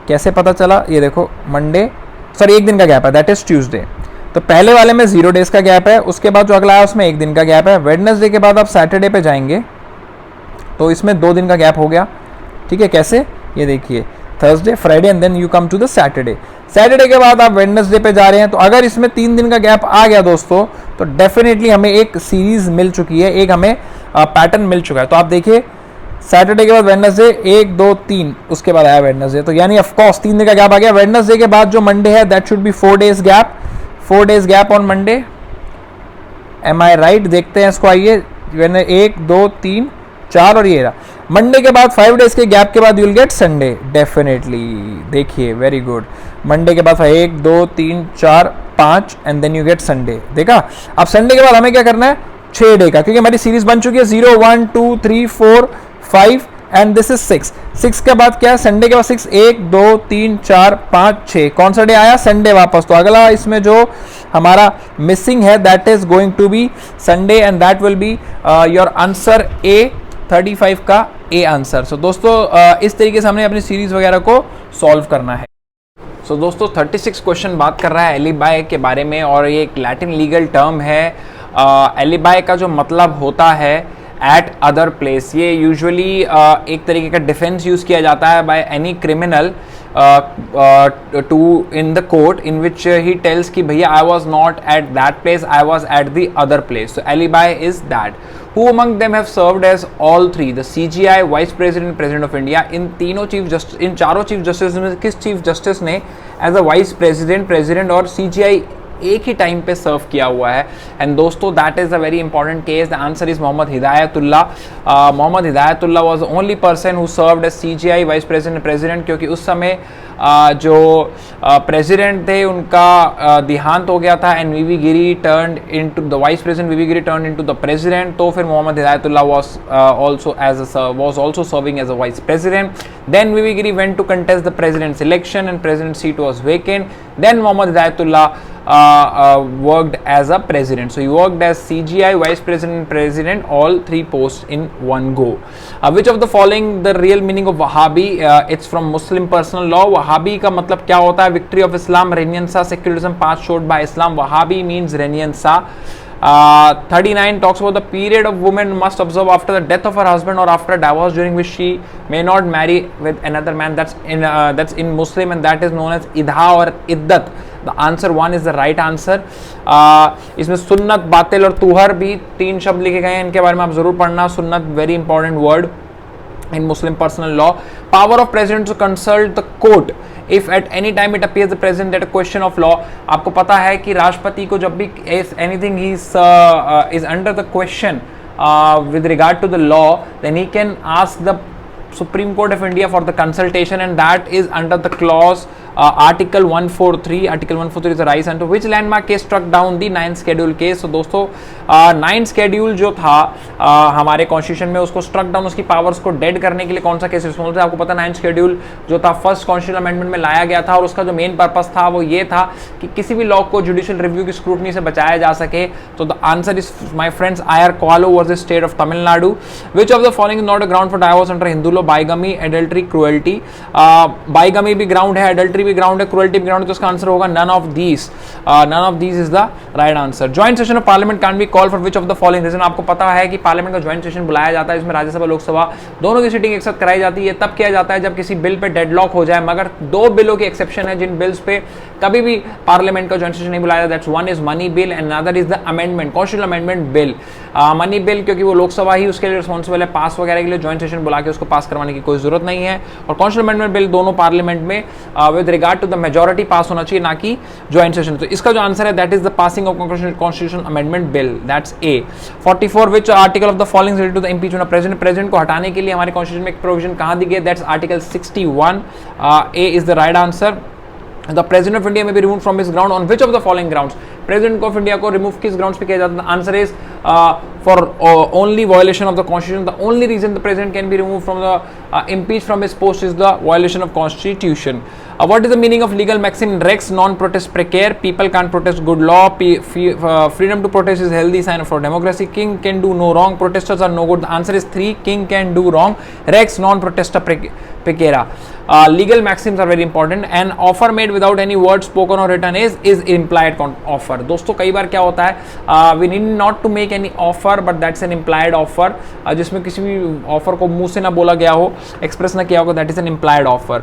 कैसे पता चला, ये देखो मंडे सॉरी 1 दिन का गैप है, दैट इज ट्यूसडे। तो पहले वाले में 0 डेज का गैप है, उसके बाद जो अगला है उसमें 1 दिन का गैप है। वेडनेसडे के बाद आप सैटरडे पे जाएंगे तो इसमें 2 दिन का गैप हो गया। ठीक है, कैसे, ये देखिए Thursday Friday and then you come to the Saturday. Saturday के बाद आप वेडनेसडे पे जा रहे हैं, तो अगर इसमें 3 दिन का गैप आ गया दोस्तों तो डेफिनेटली हमें एक सीरीज मिल चुकी है, एक हमें पैटर्न मिल चुका है। तो आप देखिए सैटरडे के बाद वेडनेसडे 1 2 3, उसके बाद आया वेडनेसडे, तो यानी ऑफ कोर्स 3 दिन का गैप आ गया। वेडनेसडे के बाद जो मंडे है that should be 4 days gap, 4 days gap on Monday. Am I right, देखते हैं इसको, आइए 1 2 3 4 और ये रहा। मंडे के बाद 5 डेज के गैप के बाद you will get Sunday definitely, देखिए वेरी गुड। मंडे के बाद 1 2 3 4 5 and then you get Sunday, देखा। अब संडे के बाद हमें क्या करना है, 6 डे का, क्योंकि हमारी सीरीज बन चुकी है 0 1 2 3 4 5 एंड दिस इज 6। 6 के बाद क्या है, संडे के बाद 6 1 2 3 4 5 6, कौन सा डे आया, संडे वापस। तो अगला इसमें जो हमारा मिसिंग है that is going to be Sunday and that will be your answer A 35 का ए आंसर। सो दोस्तों इस तरीके से हमने अपनी सीरीज वगैरह को सॉल्व करना है। सो दोस्तों 36 क्वेश्चन बात कर रहा है एलिबाई के बारे में, और ये एक लैटिन लीगल टर्म है। एलिबाई का जो मतलब होता है एट अदर प्लेस, ये यूजुअली एक तरीके का डिफेंस यूज किया जाता है by any criminal to in the court in which he tells कि भैया I was not at that place, I was at the other place. So alibi is that. Who among them have served as all three? The CGI, Vice President, President of India. इन चारों चीफ जस्टिस में किस चीफ जस्टिस ने as a vice president, president और CGI एक ही टाइम पे सर्व किया हुआ है? एंड दोस्तों that is a very important case. The answer is Mohammad Hidayatullah. Mohammad Hidayatullah was the only person who served as CGI, vice president, president, क्योंकि उस समय जो प्रेसिडेंट थे उनका देहांत हो गया था and VV Giri turned into the vice president, VV Giri turned into the president. तो फिर Mohammad Hidayatullah was also serving as a vice president. Then VV Giri went to contest the president's election and president's seat was vacant. Then Mohammad Hidayatullah worked as a president. So he worked as CGI, vice president, president, all three posts in one go. Which of the following the real meaning of Wahhabi? It's from Muslim personal law. Wahhabi का मतलब क्या होता है? Victory of Islam, Renaissance, secularism, path showed by Islam. Wahhabi means Renaissance. 39 talks about the period of woman must observe after the death of her husband or after divorce, during which she may not marry with another man. That's in Muslim, and that is known as idha or iddat. The answer 1 is the right answer. इसमें सुन्नत, बातिल और तुहर भी 3 शब्द लिखे गए हैं, इनके बारे में आप जरूर पढ़ना. सुन्नत very important word in Muslim personal law. Power of president to consult the court if at any time it appears the president that a question of law. आपको पता है कि राष्ट्रपति को जब भी anything is under the question with regard to the law, then he can ask the Supreme Court of India for the consultation, and that is under the clause Article 143. Article 143 is the right answer. Which landmark case struck down the 9th schedule case? So दोस्तों 9th schedule जो था हमारे कॉन्स्टिट्यूशन में, उसको स्ट्रक डाउन, उसकी पावर्स को डेड करने के लिए कौन सा केस रिस्पॉन्सिबल था? आपको पता 9th शेड्यूल जो था फर्स्ट कॉन्स्टिट्यूशनल अमेंडमेंट में लाया गया था, और उसका जो मेन पर्पस था वो ये था कि किसी भी लॉ को जुडिशियल रिव्यू की स्क्रूटनी से बचाया जा सके. तो the answer is my friends I R Coelho versus state of Tamil Nadu. Which of the following is not a ground for divorce under Hindu law? Bigamy, adultery, cruelty. Bigamy भी ग्राउंड है, एडल्ट्री भी ग्राउंड है, क्रुएल्टी भी ग्राउंड है, तो इसका आंसर होगा none of these. None of these is the right answer. Joint session of parliament can be call for which of the following reason? आपको पता है कि पार्लियामेंट का ज्वाइंट सेशन बुलाया जाता है, इसमें राज्यसभा लोकसभा दोनों की सीटिंग एक साथ कराई जाती है. तब किया जाता है जब किसी बिल पे डेडलॉक हो जाए, मगर 2 बिलों की एक्सेप्शन है जिन बिल्स पे कभी भी पार्लियामेंट का ज्वाइंट सेशन नहीं बुलाया जाता. That's one is money bill and other is the amendment, constitutional amendment bill. Money bill क्योंकि वो लोकसभा ही उसके लिए रिस्पॉन्सिबल है, पास वगैरह के लिए ज्वाइंट सेशन बुला के उसको पास करवाने की कोई जरूरत नहीं है. और कॉन्स्टिट्यूशनल अमेंडमेंट बिल दोनों पार्लियामेंट में with regard to the majority pass होना चाहिए, ना कि ज्वाइंट सेशन. तो इसका जो आंसर है that is the passing of constitution amendment bill. That's A. 44 which article of the following related to the impeachment of president? President को हटाने के लिए हमारे कॉन्स्टिट्यूशन में एक प्रोविजन कहां दी गई? That's article 61. A is the right answer. The president of India may be removed from his ground on which of the following grounds? President of India को remove किस grounds पे किया जाता है? The answer is for only violation of the constitution. The only reason the president can be removed from the impeached from his post is the violation of constitution. What is the meaning of legal maxim rex non protest precare? People can't protest, good law. Freedom to protest is healthy sign for democracy. King can do no wrong, protesters are no good. The answer is 3. King can do wrong, rex non protesta precare. Legal maxims are very important. An offer made without any word spoken or written is implied offer. दोस्तों कई बार क्या होता है, we need not to make any offer but that's an implied offer, जिसमें किसी भी ऑफर को मुंह से ना बोला गया हो, एक्सप्रेस ना किया होगा, that is an implied offer.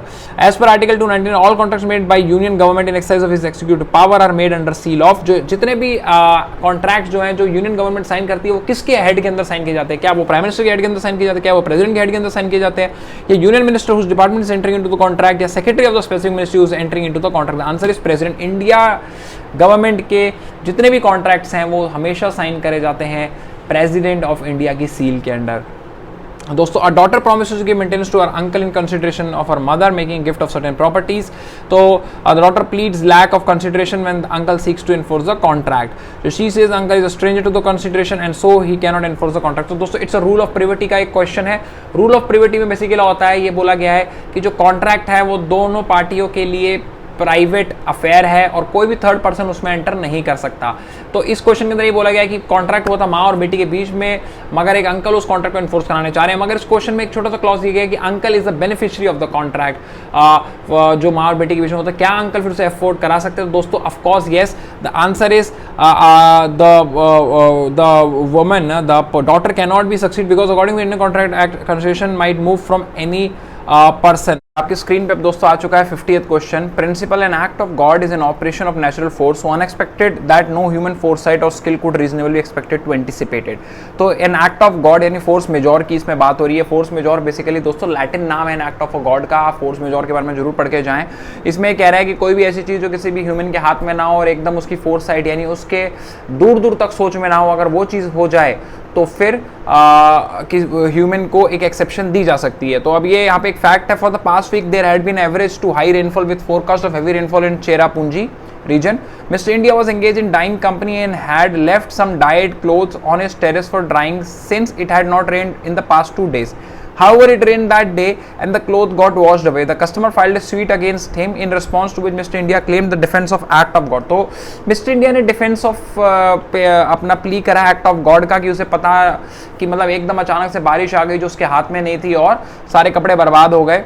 As per Article 219, all contracts made by union government in exercise of his executive power are made under seal of. जो जितने भी कॉन्ट्रैक्ट जो हैं जो यूनियन गवर्नमेंट साइन करती है वो किसके हेड के अंदर साइन किए जाते हैं? क्या वो प्राइम मिनिस्टर के हेड के अंदर साइन किए जाते हैं? क्या वो प्रेसिडेंट के हेड के अंदर साइन किए जाते हैं? या union minister whose department is entering into the contract, या secretary of the specific ministry whose entering into the contract? The answer is president. India government के जितने भी कॉन्ट्रैक्ट्स हैं वो हमेशा साइन करे जाते हैं प्रेसिडेंट ऑफ इंडिया की सील के अंडर. दोस्तों, a daughter promises to give maintenance to her uncle in consideration of her mother making gift of certain properties. तो the daughter pleads lack of consideration when the uncle seeks to enforce the contract. So she says uncle is a stranger to the consideration and so he cannot enforce the contract. तो दोस्तों it's a rule of privity का एक क्वेश्चन है. रूल ऑफ प्रिविटी में बेसिकली होता है, ये बोला गया है कि जो कॉन्ट्रैक्ट है वो दोनों पार्टियों के लिए प्राइवेट अफेयर है और कोई भी थर्ड पर्सन उसमें एंटर नहीं कर सकता. तो इस क्वेश्चन के अंदर ये बोला गया है कि कॉन्ट्रैक्ट हुआ था माँ और बेटी के बीच में, मगर एक अंकल उस कॉन्ट्रैक्ट को एनफोर्स कराने चाह रहे हैं. मगर इस क्वेश्चन में एक छोटा सा क्लॉज दिया गया है कि uncle is the beneficiary of the contract. जो माँ और बेटी के बीच में होता है, क्या अंकल फिर से अफोर्ड करा सकते हैं? दोस्तों of course yes. The answer is the woman, the daughter can not be succeed because according to Indian contract act consideration might move from any person. आपकी स्क्रीन पे दोस्तों आ चुका है 50th question. Principle an act of God is an operation of natural force so unexpected that no human foresight और skill could reasonably expected to anticipated. तो एन एक्ट ऑफ गॉड यानी फोर्स मेजोर की इसमें बात हो रही है. फोर्स मेजोर बेसिकली दोस्तों लैटिन नाम है N act of a God का. आप फोर्स मेजोर के बारे में जरूर पढ़ के जाएं. इसमें कह रहा है कि कोई भी ऐसी चीज जो किसी भी ह्यूमन के हाथ में ना हो और एकदम उसकी फोरसाइट यानी उसके दूर दूर तक सोच में ना हो, अगर वो चीज हो जाए तो फिर ह्यूमन को एक एक्सेप्शन दी जा सकती है. तो अब ये यहाँ पे एक फैक्ट है. For the past week there had been average to high rainfall with forecast of heavy rainfall in Cherrapunji region. Mr. India was engaged in dyeing company and had left some dyed clothes on his terrace for drying since it had not rained in the past 2 days. However, it rained that day and the cloth got washed away. The customer filed a suit against him, in response to which Mr. India claimed the defense of act of God. तो Mr. India ने डिफेंस ऑफ अपना प्ली करा एक्ट ऑफ गॉड का, कि उसे पता कि मतलब एकदम अचानक से बारिश आ गई जो उसके हाथ में नहीं थी और सारे कपड़े बर्बाद हो गए।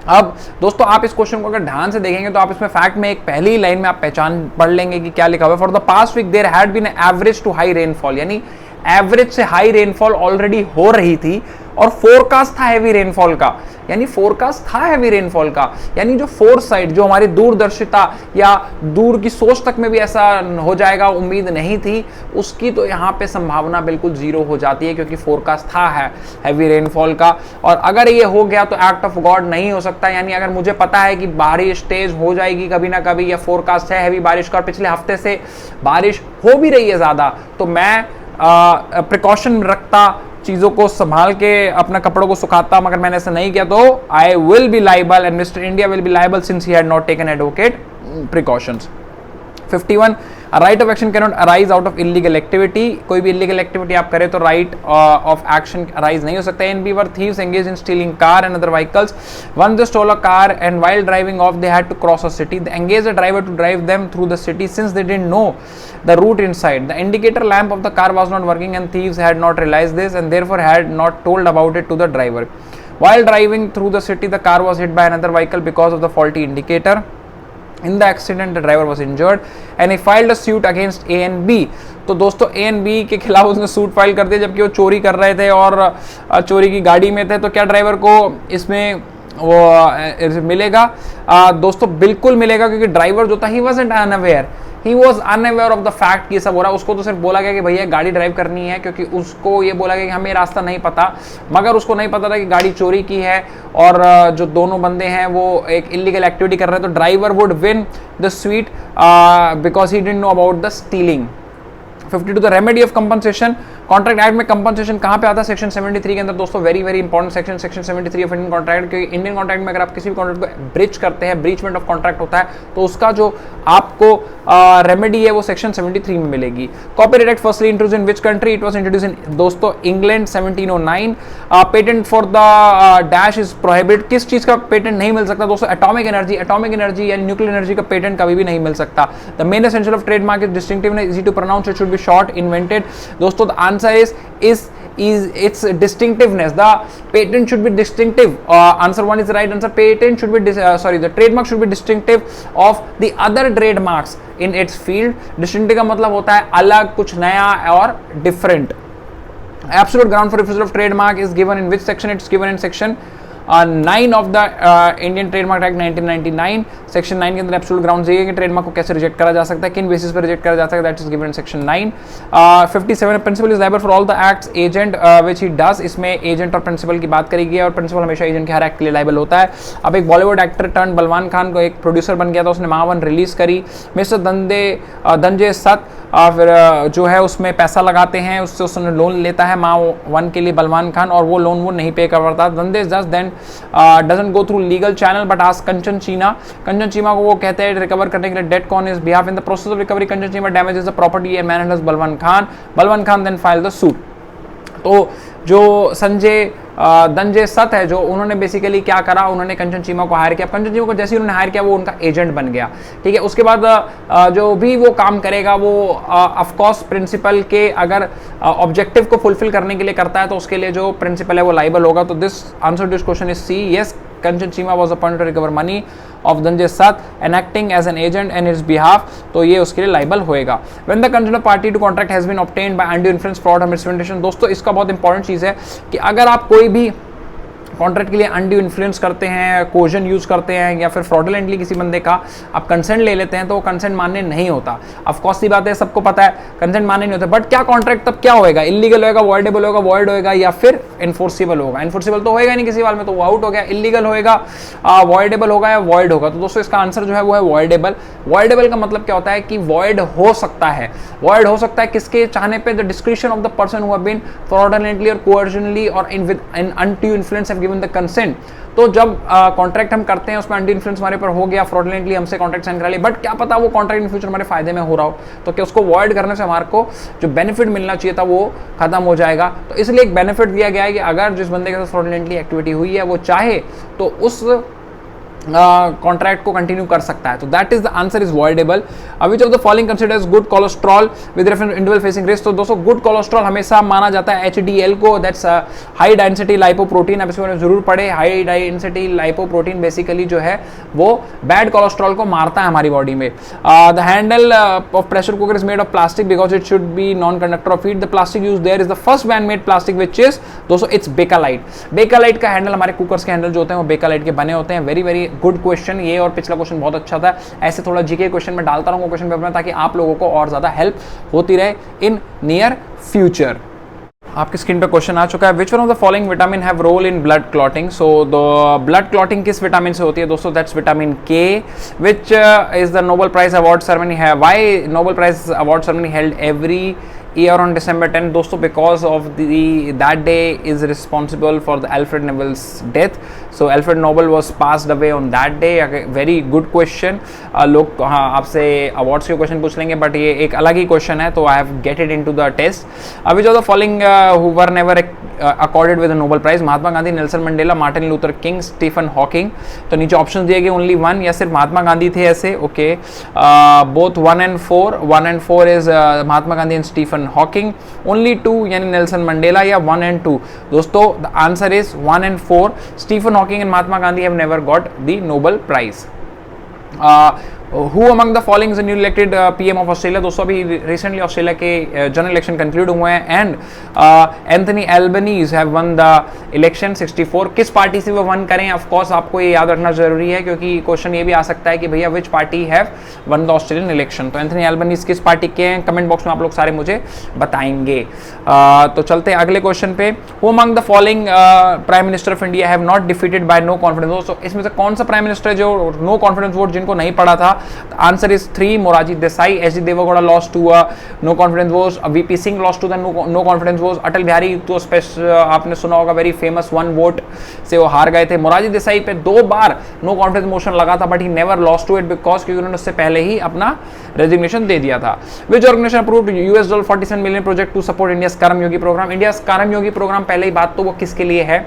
अब दोस्तों आप इस क्वेश्चन को अगर ध्यान से देखेंगे तो आप इसमें फैक्ट में एक पहली लाइन में आप पहचान पढ़ लेंगे कि क्या लिखा हुआ है। For the past week there had been average to high rainfall, यानी एवरेज से हाई रेनफॉल ऑलरेडी हो रही थी और फोरकास्ट था हैवी रेनफॉल का, यानी फोरकास्ट था हैवी रेनफॉल का, यानी जो फोर साइड, जो हमारी दूरदर्शिता या दूर की सोच तक में भी ऐसा हो जाएगा उम्मीद नहीं थी, उसकी तो यहाँ पे संभावना बिल्कुल जीरो हो जाती है, क्योंकि फोरकास्ट था है हैवी रेनफॉल का। और अगर ये हो गया तो एक्ट ऑफ गॉड नहीं हो सकता, यानी अगर मुझे पता है कि बारिश तेज हो जाएगी कभी ना कभी, या फोरकास्ट है हैवी बारिश का और पिछले हफ्ते से बारिश हो भी रही है ज्यादा, तो मैं प्रिकॉशन रखता, चीजों को संभाल के अपना कपड़ों को सुखाता, मगर मैंने ऐसा नहीं किया तो I will be liable and mister India will be liable since he had not taken advocate precautions. 51 right of action can not arise out of illegal activity, कोई भी इलीगल एक्टिविटी आप करें तो राइट ऑफ एक्शन अराइज नहीं हो सकता। NB were thieves engage in stealing car and other vehicles, one they stole a car and while driving off they had to cross a city, they engage a driver to drive them through the city since they didn't know the route inside. The indicator lamp of the car was not working and thieves had not realized this and therefore had not told about it to the driver. While driving through the city, the car was hit by another vehicle because of the faulty indicator. In the accident, the driver was injured and he filed a suit against A and B. तो दोस्तों A and B के खिलाफ उसने सूट फाइल कर दिया, जबकि वो चोरी कर रहे थे और चोरी की गाड़ी में थे। तो क्या ड्राइवर को इसमें वो मिलेगा? दोस्तों बिल्कुल मिलेगा, क्योंकि ड्राइवर जो था ही wasn't unaware, he was unaware of the fact कि सब हो रहा है। उसको तो सिर्फ बोला गया कि भैया गाड़ी ड्राइव करनी है, क्योंकि उसको ये बोला गया कि हमें रास्ता नहीं पता, मगर उसको नहीं पता था कि गाड़ी चोरी की है और जो दोनों बंदे हैं वो एक इलीगल एक्टिविटी कर रहे हैं। तो driver would win the sweet because he didn't know about the stealing. 52 the remedy of compensation, contract act में कंपनसेशन कहां पे आता है? सेक्शन 73 के अंदर। दोस्तों very very important section, section 73 of Indian contract, क्योंकि इंडियन कॉन्ट्रैक्ट में अगर आप किसी भी कॉन्ट्रैक्ट को ब्रीच करते हैं, ब्रीचमेंट ऑफ कॉन्ट्रैक्ट होता है, तो उसका जो आपको रेमेडी है वो सेक्शन 73 में मिलेगी। Copyright act firstly introduced in which country? It was introduced in दोस्तों England 1709। Patent for the dash is prohibit, किस चीज का पेटेंट नहीं मिल सकता? दोस्तों एटॉमिक एनर्जी, एटॉमिक एनर्जी यानी न्यूक्लियर एनर्जी का पेटेंट कभी भी नहीं मिल सकता। The main essential of trademark is distinctiveness, easy to pronounce, it should be short, invented. दोस्तों the answer is its distinctiveness. The patent should be distinctive. Answer 1 is the right answer. Patent should be the trademark should be distinctive of the other trademarks in its field. Distinctive का मतलब होता है अलग, कुछ नया और different. Absolute ground for refusal of trademark is given in which section? It's given in section 9 of the Indian trademark act 1999। Section 9 के अंदर एब्सोल्यूट ग्राउंड दिए कि ट्रेडमार्क को कैसे रिजेक्ट करा जा सकता है, किन बेसिस पर रिजेक्ट करा जा सकता है, that is given in section 9। 57 principal is liable for all the acts agent which he does, इसमें एजेंट और प्रिंसिपल की बात करी गई है और प्रिंसिपल हमेशा एजेंट के हर एक्ट के लिए लायबल होता है। अब एक बॉलीवुड एक्टर टर्न बलवान खान को एक प्रोड्यूसर बन गया था, उसने महावन रिलीज करी। मिस्टर धनंजय सत फिर जो है उसमें पैसा लगाते हैं, उससे उसने लोन लेता है माँ वन के लिए बलवान खान, और वो लोन वो नहीं पे कर पाता। Dhananjay just then doesn't go through legal channel but ask Kanchan Cheema को वो कहते हैं रिकवर करने के लिए debt on his behalf. In the process of recovery Kanchan Cheema damages the property and managers Balwan Khan then file the suit. तो जो धनंजय सत है, जो उन्होंने बेसिकली क्या करा, उन्होंने कंचन चीमा को हायर किया। कंचन चीमा को जैसे ही उन्होंने हायर किया वो उनका एजेंट बन गया, ठीक है। उसके बाद जो भी वो काम करेगा वो ऑफ कोर्स प्रिंसिपल के अगर ऑब्जेक्टिव को फुलफिल करने के लिए करता है तो उसके लिए जो प्रिंसिपल है वो लाइबल होगा। तो this answer to this question is C, yes Kanchan Cheema was appointed to recover money of Dhananjay सत and acting as an agent in his behalf, तो ये उसके लिए लाइबल होएगा। When the concerned party to contract has been obtained by undue influence, fraud और मिसरिप्रेजेंटेशन। दोस्तों इसका बहुत इंपॉर्टेंट चीज है कि अगर आप कोई भी कॉन्ट्रैक्ट के लिए अनड्यू इन्फ्लुएंस करते हैं, कोजन यूज करते हैं या फिर फ्रॉडुलेंटली किसी बंदे का आप कंसेंट ले लेते हैं तो वो कंसेंट मान्य नहीं होता। ऑफ कोर्स की बात है, सबको पता है कंसेंट मान्य नहीं होता, बट क्या कॉन्ट्रैक्ट तब क्या होएगा? इलीगल होएगा, वॉइडेबल होगा, वॉइड होएगा या फिर एनफोर्सेबल होगा? एनफोर्सेबल तो होएगा नहीं किसी वाल में, तो वो आउट हो गया। इलीगल होएगा, वॉइडेबल होगा या वॉइड होगा? तो दोस्तों इसका आंसर जो है वो है वॉइडेबल। वॉइडेबल का मतलब क्या होता है कि वॉइड हो सकता है। वॉइड हो सकता है किसके चाहने पे? The description of the person who have been fraudulently और कोअर्जनली और in undue influence have given given the consent. तो जब कॉन्ट्रैक्ट हम करते हैं उसमें अंडर इन्फ्लुएंस हमारे पर हो गया, फ्रॉडलेंटली हमसे कॉन्ट्रैक्ट साइन करा लिया, बट क्या पता वो कॉन्ट्रैक्ट इन फ्यूचर हमारे फायदे में हो रहा हो, तो क्या उसको अवॉइड करने से हमारे को जो बेनिफिट मिलना चाहिए था वो खत्म हो जाएगा। तो इसलिए एक बेनिफिट दिया गया है कि अगर जिस बंदे के साथ फ्रॉडलेंटली एक्टिविटी हुई है वो चाहे तो उस कॉन्ट्रैक्ट को कंटिन्यू कर सकता है। तो that is the answer is voidable. Which of the following considers good cholesterol with reference individual facing risk. तो दोस्तों गुड कोलेस्ट्रॉल हमेशा माना जाता है HDL को, दैट्स हाई डेंसिटी लाइपोप्रोटीन। अब इसके बारे में जरूर पढ़े। हाई डेंसिटी लाइपोप्रोटीन बेसिकली जो है वो बैड कोलेस्ट्रॉल को मारता है हमारी बॉडी में। The handle of pressure cooker is made of plastic because it should B non conductor of heat. The plastic use their is the first man made plastic which is दोस्तों इट्स बेकालाइट। बेकालाइट का हैंडल, हमारे कुकर्स के हैंडल जो होते हैं वो बेकालाइट के बने होते हैं। वेरी वेरी गुड क्वेश्चन ये, और पिछला क्वेश्चन बहुत अच्छा था। ऐसे थोड़ा जीके क्वेश्चन में डालता रहूंगा क्वेश्चन पेपर में, ताकि आप लोगों को और ज्यादा हेल्प होती रहे इन नियर फ्यूचर। आपकी स्क्रीन पे क्वेश्चन आ चुका है। Which one of the following vitamin have role in blood clotting. So the blood clotting किस विटामिन से होती है दोस्तों? That's vitamin K. Which is the Nobel prize award ceremony है, why Nobel prize award ceremony held every year on December 10 दोस्तों? because of that day is responsible for the Alfred Nobel's death. So Alfred Nobel was passed away on that day. Very good question. लोग हाँ आपसे अवार्ड्स के क्वेश्चन पूछ लेंगे, बट ये एक अलग ही क्वेश्चन है, तो I have get it into the test. Which of the following who were never accorded with Nobel prize? Mahatma Gandhi, Nelson Mandela, Martin Luther King, Stephen Hawking. तो नीचे ऑप्शन दिए गए, ओनली वन, या सिर्फ महात्मा गांधी थे ऐसे? Okay, both 1 and 4, 1 and 4 is Mahatma Gandhi and Stephen Hawking. Only 2 यानी नेल्सन मंडेला, या 1 and 2? दोस्तों the answer is 1 and 4। Stephen Hawking and Mahatma Gandhi have never got the Nobel prize. Who among the following is a new elected PM of Australia? दोस्तों अभी रिसेंटली ऑस्ट्रेलिया के जनरल इलेक्शन कंक्लूड हुए हैं, and Anthony Albanese have won the election 64। किस पार्टी से वो वन करें? ऑफ कोर्स आपको ये याद रखना जरूरी है, क्योंकि क्वेश्चन ये भी आ सकता है कि भैया विच party have won the Australian election. तो एंथनी एल्बनीज किस पार्टी के हैं? कमेंट बॉक्स में आप लोग सारे मुझे बताएंगे। तो चलते हैं अगले क्वेश्चन पे। Who among the following prime minister of India have not defeated by no confidence? दोस्तों इसमें से कौन सा प्राइम मिनिस्टर है जो नो कॉन्फिडेंस वोट जिनको नहीं पड़ा था? Answer is 3, Morarji Desai, H D. Deve Gowda lost to no confidence vote, V P Singh lost to the no confidence vote, Atal Bihari तो आपने सुना होगा वेरी फेमस 1 वोट से वो हार गए थे। मोरारजी देसाई पे 2 बार नो कॉन्फिडेंस मोशन लगा था, but he never lost to it because क्योंकि उन्होंने उससे पहले ही अपना रेजिग्नेशन दे दिया था। Which organisation approved $47 million project to support India's Karmayogi programme? India's Karmayogi programme, पहले ही बात तो वो किसके लिए है?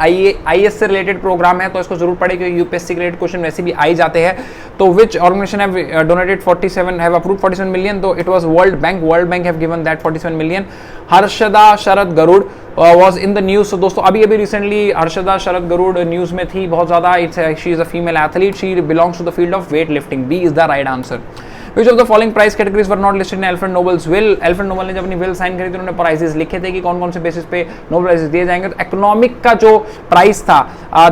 IAS से रिलेटेड प्रोग्राम है, तो इसको जरूर पढ़े क्योंकि यूपीएससी के रिलेटेड क्वेश्चन वैसे भी आ ही जाते हैं। तो which organisation have donated 47 have approved 47 million? तो it was world bank have given that 47 million. Harshada Sharad Garud was in the news। so दोस्तों अभी रिसेंटली हर्षदा शरद गरुड़ न्यूज में थी बहुत ज्यादा। She is a female athlete, she belongs to the field of weight lifting. B is the right answer. Which of the following prize categories were not listed in Alfred Nobel's will? Alfred Nobel ने जब अपनी will साइन करी तो उन्होंने प्राइजेस लिखे थे कि कौन कौन से बेसिस पे नोबेल प्राइजेस दिए जाएंगे। तो इकोनॉमिक का जो प्राइस था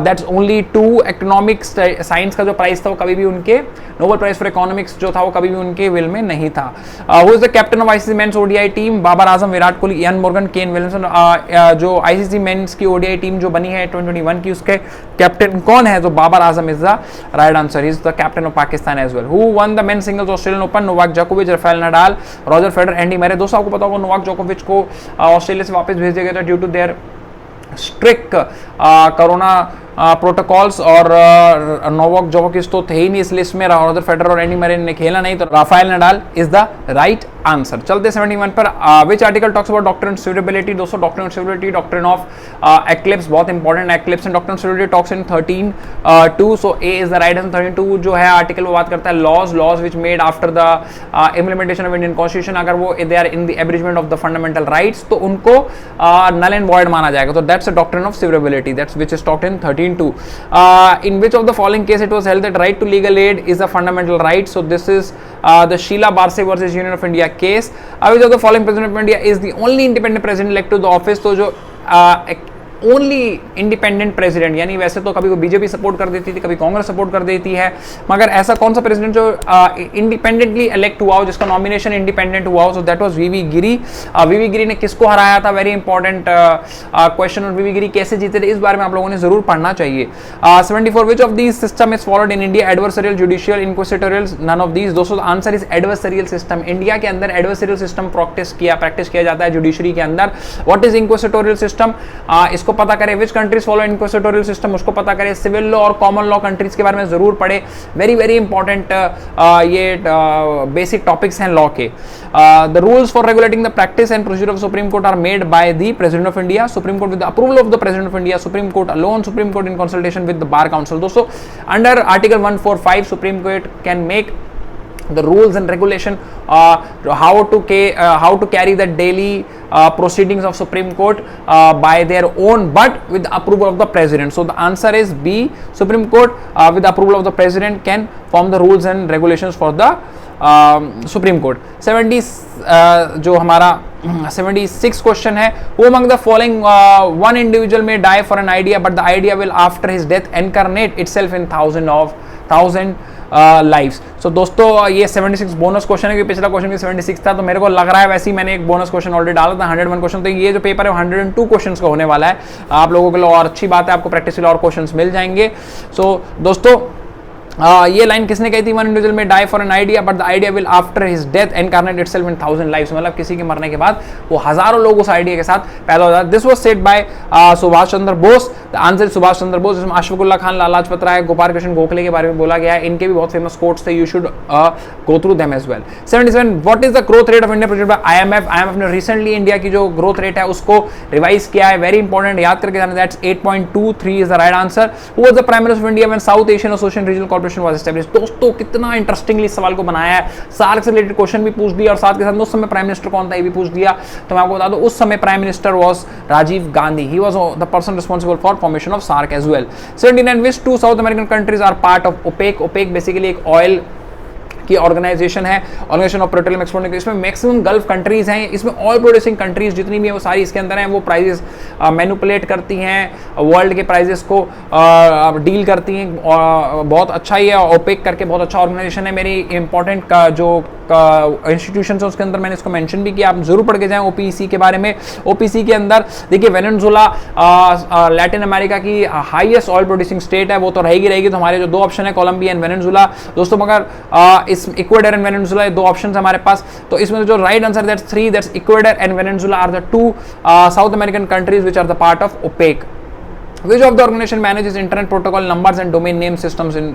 दैट्स ओनली 2। इकोनॉमिक्स साइंस का जो प्राइस था वो कभी भी उनके नोबेल प्राइज फॉर इकोनॉमिक्स जो था वो कभी भी उनके विल में नहीं था। Who is the captain of ICC men's ODI team? Babar Azam, Virat Kohli, Eoin Morgan, Kane Williamson. जो आईसीसी मेंस की ओडीआई टीम जो बनी है 2021 की, उसके कैप्टन कौन है? तो Babar Azam is the right answer. Is the captain of Pakistan as well. Who won the men's singles Australian open? Novak जोकोविच, Rafael Nadal, Roger Federer, Andy Murray. दोस्तों आपको पता होगा नोवाक जोकोविच को ऑस्ट्रेलिया से वापस भेज दिया गया था due to their strict corona protocols, और नोवाक जोकोविच तो थे ही नहीं इस लिस्ट में। रॉजर फेडरर और एंडी मरे ने खेला नहीं, तो Rafael Nadal is the right answer. चलते 71 पर। Which article talks about doctrine of suitability? दोस्तों doctrine of suitability, doctrine of eclipse, बहुत important eclipse, and doctrine of suitability talks in 13(2). So A is the right answer. 13(2) जो है आर्टिकल वो बात करता है laws which made after the implementation of Indian constitution. अगर वो they are in the abridgement of the fundamental rights तो उनको नल एंड वॉइड माना जाएगा। तो that's the doctrine of suitability, that's which is talked in 13(2). In which of the following case it was held that right to legal aid is a fundamental right? So this is the Sheila Barse versus Union of India case. Which of the following president of India is the only independent president elected to the office? तो जो ओनली इंडिपेंडेंट प्रेसिडेंट, यानी वैसे तो कभी वो बीजेपी सपोर्ट कर देती थी, कभी कांग्रेस सपोर्ट कर देती है, मगर ऐसा कौन सा प्रेसिडेंट जो इंडिपेंडेंटली इलेक्ट हुआ हो, जिसका नॉमिनेशन इंडिपेंडेंट हुआ हो? सो दैट वाज वीवी गिरी। वीवी गिरी ने किसको हराया था? Very important question. और वीवी गिरी कैसे जीते थे इस बारे में आप लोगों ने जरूर पढ़ना चाहिए। 74 which of these system is followed in India? Adversarial, judicial, inquisitorial, none of these. दोस्तों answer is adversarial system. India के अंदर एडवर्सरियल सिस्टम प्रैक्टिस किया जाता है जुडिशरी के अंदर। What is inquisitorial system? इसको पता करें, which countries follow inquisitorial system उसको पता करें, सिविल लॉ और कॉमन लॉ कंट्रीज के बारे में जरूर पढ़े, वेरी वेरी इंपॉर्टेंट ये बेसिक टॉपिक्स हैं लॉ के। The rules for regulating the practice and procedure of supreme court are made by the president of India, supreme court with the approval of the president of India, supreme court alone, supreme court in consultation with the bar council. दोस्तों under article 145 supreme court can make the rules and regulation how to carry the daily proceedings of Supreme Court by their own, but with the approval of the president. So the answer is B, Supreme Court with the approval of the president can form the rules and regulations for the Supreme Court. जो हमारा 76 क्वेश्चन है, who among the following one individual may die for an idea but the idea will after his death incarnate itself in thousand lives. So दोस्तों ये 76 बोनस क्वेश्चन है, पिछला क्वेश्चन भी 76 था, तो मेरे को लग रहा है वैसे ही मैंने एक बोनस क्वेश्चन ऑलरेडी डाला था 101 क्वेश्चन, तो ये जो पेपर है 102 क्वेश्चंस का होने वाला है आप लोगों के लिए, और अच्छी बात है आपको प्रैक्टिस के लिए और क्वेश्चंस मिल जाएंगे। सो दोस्तों ये लाइन किसने कही थी, one individual may die for an idea but the idea will after his death incarnate itself in 1000 lives, मतलब किसी के मरने के बाद वो हजारों लोग उस आइडिया के साथ पैदा हो जाते। This was said by Subhash Chandra Bose, the answer Subhash Chandra Bose, जिसमें अशफाकुल्लाह खान, लाला लाजपत राय, गोपाल कृष्ण गोखले के बारे में बोला गया है, इनके भी बहुत फेमस कोट्स थे, you should go through them as well. 77 what is the growth rate of India project by IMF, IMF ने रिसेंटली इंडिया की जो ग्रोथ रेट है उसको रिवाइज किया है, वेरी इंपॉर्टेंट, याद करके जाना, that's 8.23 is the right answer. Who was the prime minister of India when south Asian association regional corporation was established. दोस्तों कितना इंटरेस्टिंगली सवाल को बनाया है, सार्क से रिलेटेड क्वेश्चन भी पूछ दिया और साथ के साथ उस समय प्राइम मिनिस्टर कौन था ये भी पूछ दिया। तो मैं आपको बता दूं उस समय prime minister was Rajiv Gandhi, he was the person responsible for formation of SAARC as well. 79 which two South American countries are part of OPEC, OPEC basically एक ऑयल की ऑर्गेनाइजेशन है, ऑर्गेनाइजेशन ऑफ पेट्रोलियम एक्सपोर्ट, इसमें मैक्सिमम गल्फ कंट्रीज हैं, इसमें ऑयल प्रोड्यूसिंग कंट्रीज जितनी भी है वो सारी इसके अंदर हैं, वो प्राइजेस मैनिपुलेट करती हैं, वर्ल्ड के प्राइजेस को डील करती हैं, बहुत अच्छा ही है, ओपेक करके बहुत अच्छा ऑर्गेनाइजेशन है। मेरी इंपॉर्टेंट जो इंस्टीट्यूशन है उसके अंदर मैंने इसको मेंशन भी किया, आप जरूर पढ़ के जाएं ओपीसी के बारे में। ओपीसी के अंदर देखिए वेनेजुएला लैटिन अमेरिका की हाईएस्ट ऑयल प्रोड्यूसिंग स्टेट है, वो तो रहेगी, तो हमारे जो दो ऑप्शन है कोलंबिया एंड वेनेजुएला। दोस्तों मगर इस इक्वेडर एंड वेनेजुएला दो ऑप्शंस हमारे पास, तो इसमें जो right answer that's 3, that's Ecuador and Venezuela are the two South American countries which are the part of OPEC. Which of the organization manages internet protocol numbers and domain name systems in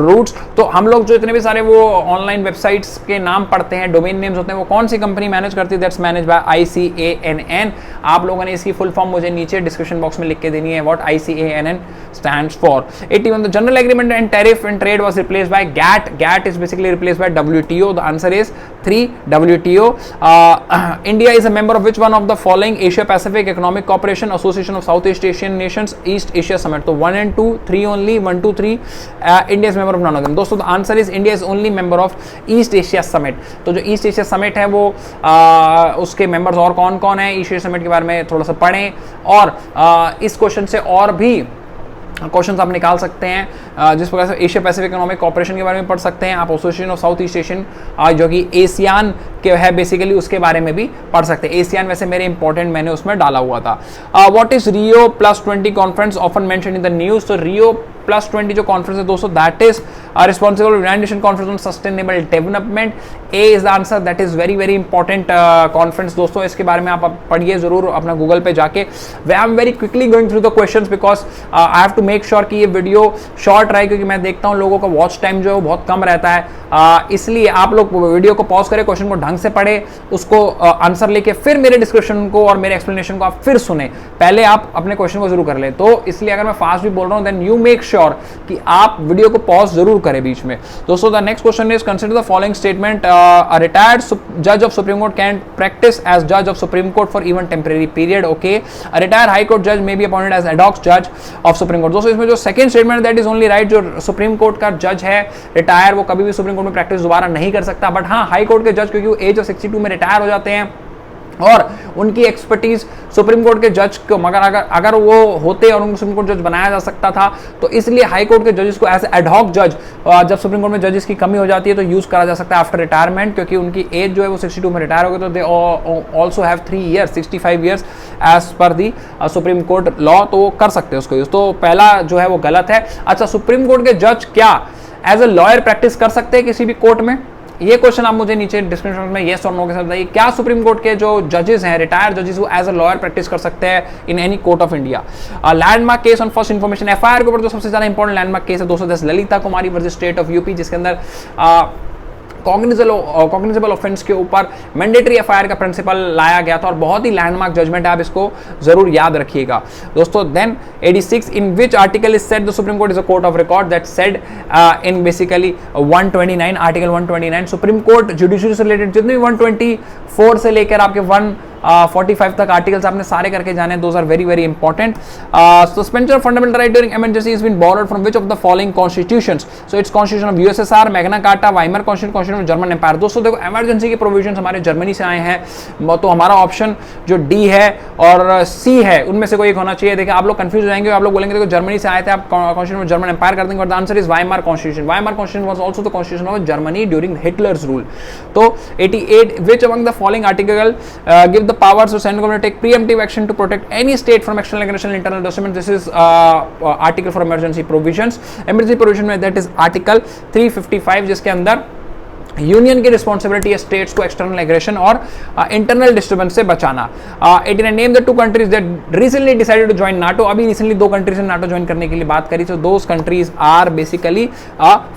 routes? तो हम लोग जो इतने भी सारे वो ऑनलाइन वेबसाइट्स के नाम पढ़ते हैं, डोमेन नेम्स होते हैं, वो कौन सी कंपनी मैनेज करती है? That's manage by ICANN। आप लोगों ने इसकी फुल फॉर्म मुझे नीचे डिस्क्रिप्शन बॉक्स में लिख के देनी है, what ICANN stands for। 81 the general agreement and tariff and trade was replaced by GATT। GATT is basically replaced by WTO। the answer is 3, WTO। India is a member of which one of the following Asia Pacific Economic Cooperation Association of Southeast Asian Nations East Asia Summit? तो 1 and 2, 3 only, 1, 2, 3 India is member of none of them। दोस्तों the answer is India is only member of East Asia Summit। तो जो East Asia Summit है वो उसके मेंबर्स और कौन कौन है, East Asia Summit के बारे में थोड़ा सा पढ़ें, और इस क्वेश्चन से और भी क्वेश्चंस आप निकाल सकते हैं, जिस प्रकार से एशिया पैसिफिक इकोनॉमिक कॉर्पोरेशन के बारे में पढ़ सकते हैं आप, association of south east Asian जो कि एशियान के है बेसिकली, उसके बारे में भी पढ़ सकते हैं। एशियान वैसे मेरे इंपॉर्टेंट मैंने उसमें डाला हुआ था। What is Rio +20 conference often mention in the news? तो रियो +20 जो कॉन्फ्रेंस है दोस्तों, that is responsible United nation conference on sustainable development. A is the answer, that is very very important conference दोस्तों, इसके बारे में आप पढ़िए जरूर अपना गूगल पे जाके। I am very quickly going through the questions because I have to make sure कि ये वीडियो शॉर्ट रहे, क्योंकि मैं देखता हूँ लोगों का वॉच टाइम जो है वो बहुत कम रहता है, इसलिए आप लोग वीडियो को पॉज करें, क्वेश्चन को ढंग से पढ़े, उसको आंसर लेके फिर मेरे डिस्क्रिप्शन को और मेरे एक्सप्लेनेशन को आप फिर सुने, पहले आप अपने क्वेश्चन को जरूर कर ले। तो इसलिए अगर मैं फास्ट भी बोल रहा हूँ देन यू मेक श्योर कि आप वीडियो को पॉज जरूर करें बीच में। दोस्तों the next question is consider the following statement, a retired जज of supreme court can practice as जज of supreme court for even temporary period. Okay, a retired high court जज may be appointed as ad hoc जज ऑफ सुप्रीम कोर्ट। दोस्तों इसमें जो second statement that is only right, जो सुप्रीम कोर्ट का जज है रिटायर, वो कभी भी सुप्रीम कोर्ट में प्रैक्टिस दोबारा नहीं कर सकता, बट हाँ हाई कोर्ट के जज क्योंकि वो एज ऑफ 62 में रिटायर हो जाते हैं और उनकी एक्सपर्टीज सुप्रीम कोर्ट के जज को, मगर अगर वो होते और उनको सुप्रीम कोर्ट जज बनाया जा सकता था, तो इसलिए हाई कोर्ट के जजेस को एज एड हॉक जज, जब सुप्रीम कोर्ट में जजेस की कमी हो जाती है तो यूज करा जा सकता है आफ्टर रिटायरमेंट, क्योंकि उनकी एज जो है वो 62 में रिटायर हो गए, तो they also have 3 years 65 years age पर दी सुप्रीम कोर्ट लॉ, तो वो कर सकते हैं उसको यूज। तो पहला जो है वो गलत है। अच्छा, सुप्रीम कोर्ट के जज क्या एज ए लॉयर प्रैक्टिस कर सकते हैं किसी भी कोर्ट में? ये क्वेश्चन आप मुझे नीचे डिस्क्रिप्शन में येस और नो के साथ बताइए, क्या सुप्रीम कोर्ट के जो जजेस हैं, रिटायर्ड जजेस, वो एज अ लॉयर प्रैक्टिस कर सकते हैं in any court of India? Landmark case on first information, FIR के ऊपर जो सबसे ज्यादा इंपॉर्टेंट लैंडमार्क केस है 210 ललिता कुमारी वर्सेस स्टेट ऑफ यूपी, जिसके अंदर कॉग्निजेबल ऑफेंस के ऊपर मैंडेटरी एफआईआर का प्रिंसिपल लाया गया था और बहुत ही लैंडमार्क जजमेंट है, आप इसको जरूर याद रखिएगा दोस्तों। Then 86, in which article is said the supreme court is a court of record, that said in basically 129, article 129 supreme court judiciary से रिलेटेड जितने भी 124 से लेकर आपके 145 तक आर्टिकल्स आपने सारे करके जाने, those are very very important. Suspension of fundamental right during emergency is been borrowed from which of the following constitutions? So it's constitution of USSR, Magna Carta, Weimar constitution of German empire. दोस्तों देखो, इमरजेंसी के प्रोविजंस हमारे जर्मनी से आए हैं, तो हमारा ऑप्शन जो डी है और सी है उनमें से कोई एक होना चाहिए। देखिए आप लोग कंफ्यूज हो जाएंगे, आप लोग बोलेंगे देखो जर्मनी से आए थे, आप कॉन्स्टिट्यूशन ऑफ जर्मन एम्पायर कर देंगे, but the answer is Weimar constitution. Weimar constitution was also the constitution of Germany during Hitler's rule. तो 88, which among the following article give the powers to central government to take preemptive action to protect any state from external aggression and internal disturbance? This is article for emergency provisions. Emergency provision में that is article 355, जिसके अंदर यूनियन की रिस्पॉन्सिबिलिटी है स्टेट्स को एक्सटर्नल एग्रेशन और इंटरनल डिस्टर्बेंस से बचाना। 89, name the 2 countries that recently decided to join NATO. अभी रिसेंटली 2 कंट्रीज ने नाटो ज्वाइन करने के लिए बात करी, तो those countries are basically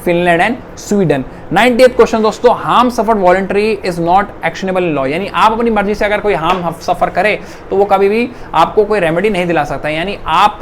Finland and Sweden. 90th question दोस्तों, harm suffered voluntary is not actionable in law, यानी आप अपनी मर्जी से अगर कोई हार्म सफर करे तो वो कभी भी आपको कोई रेमेडी नहीं दिला सकता। यानी आप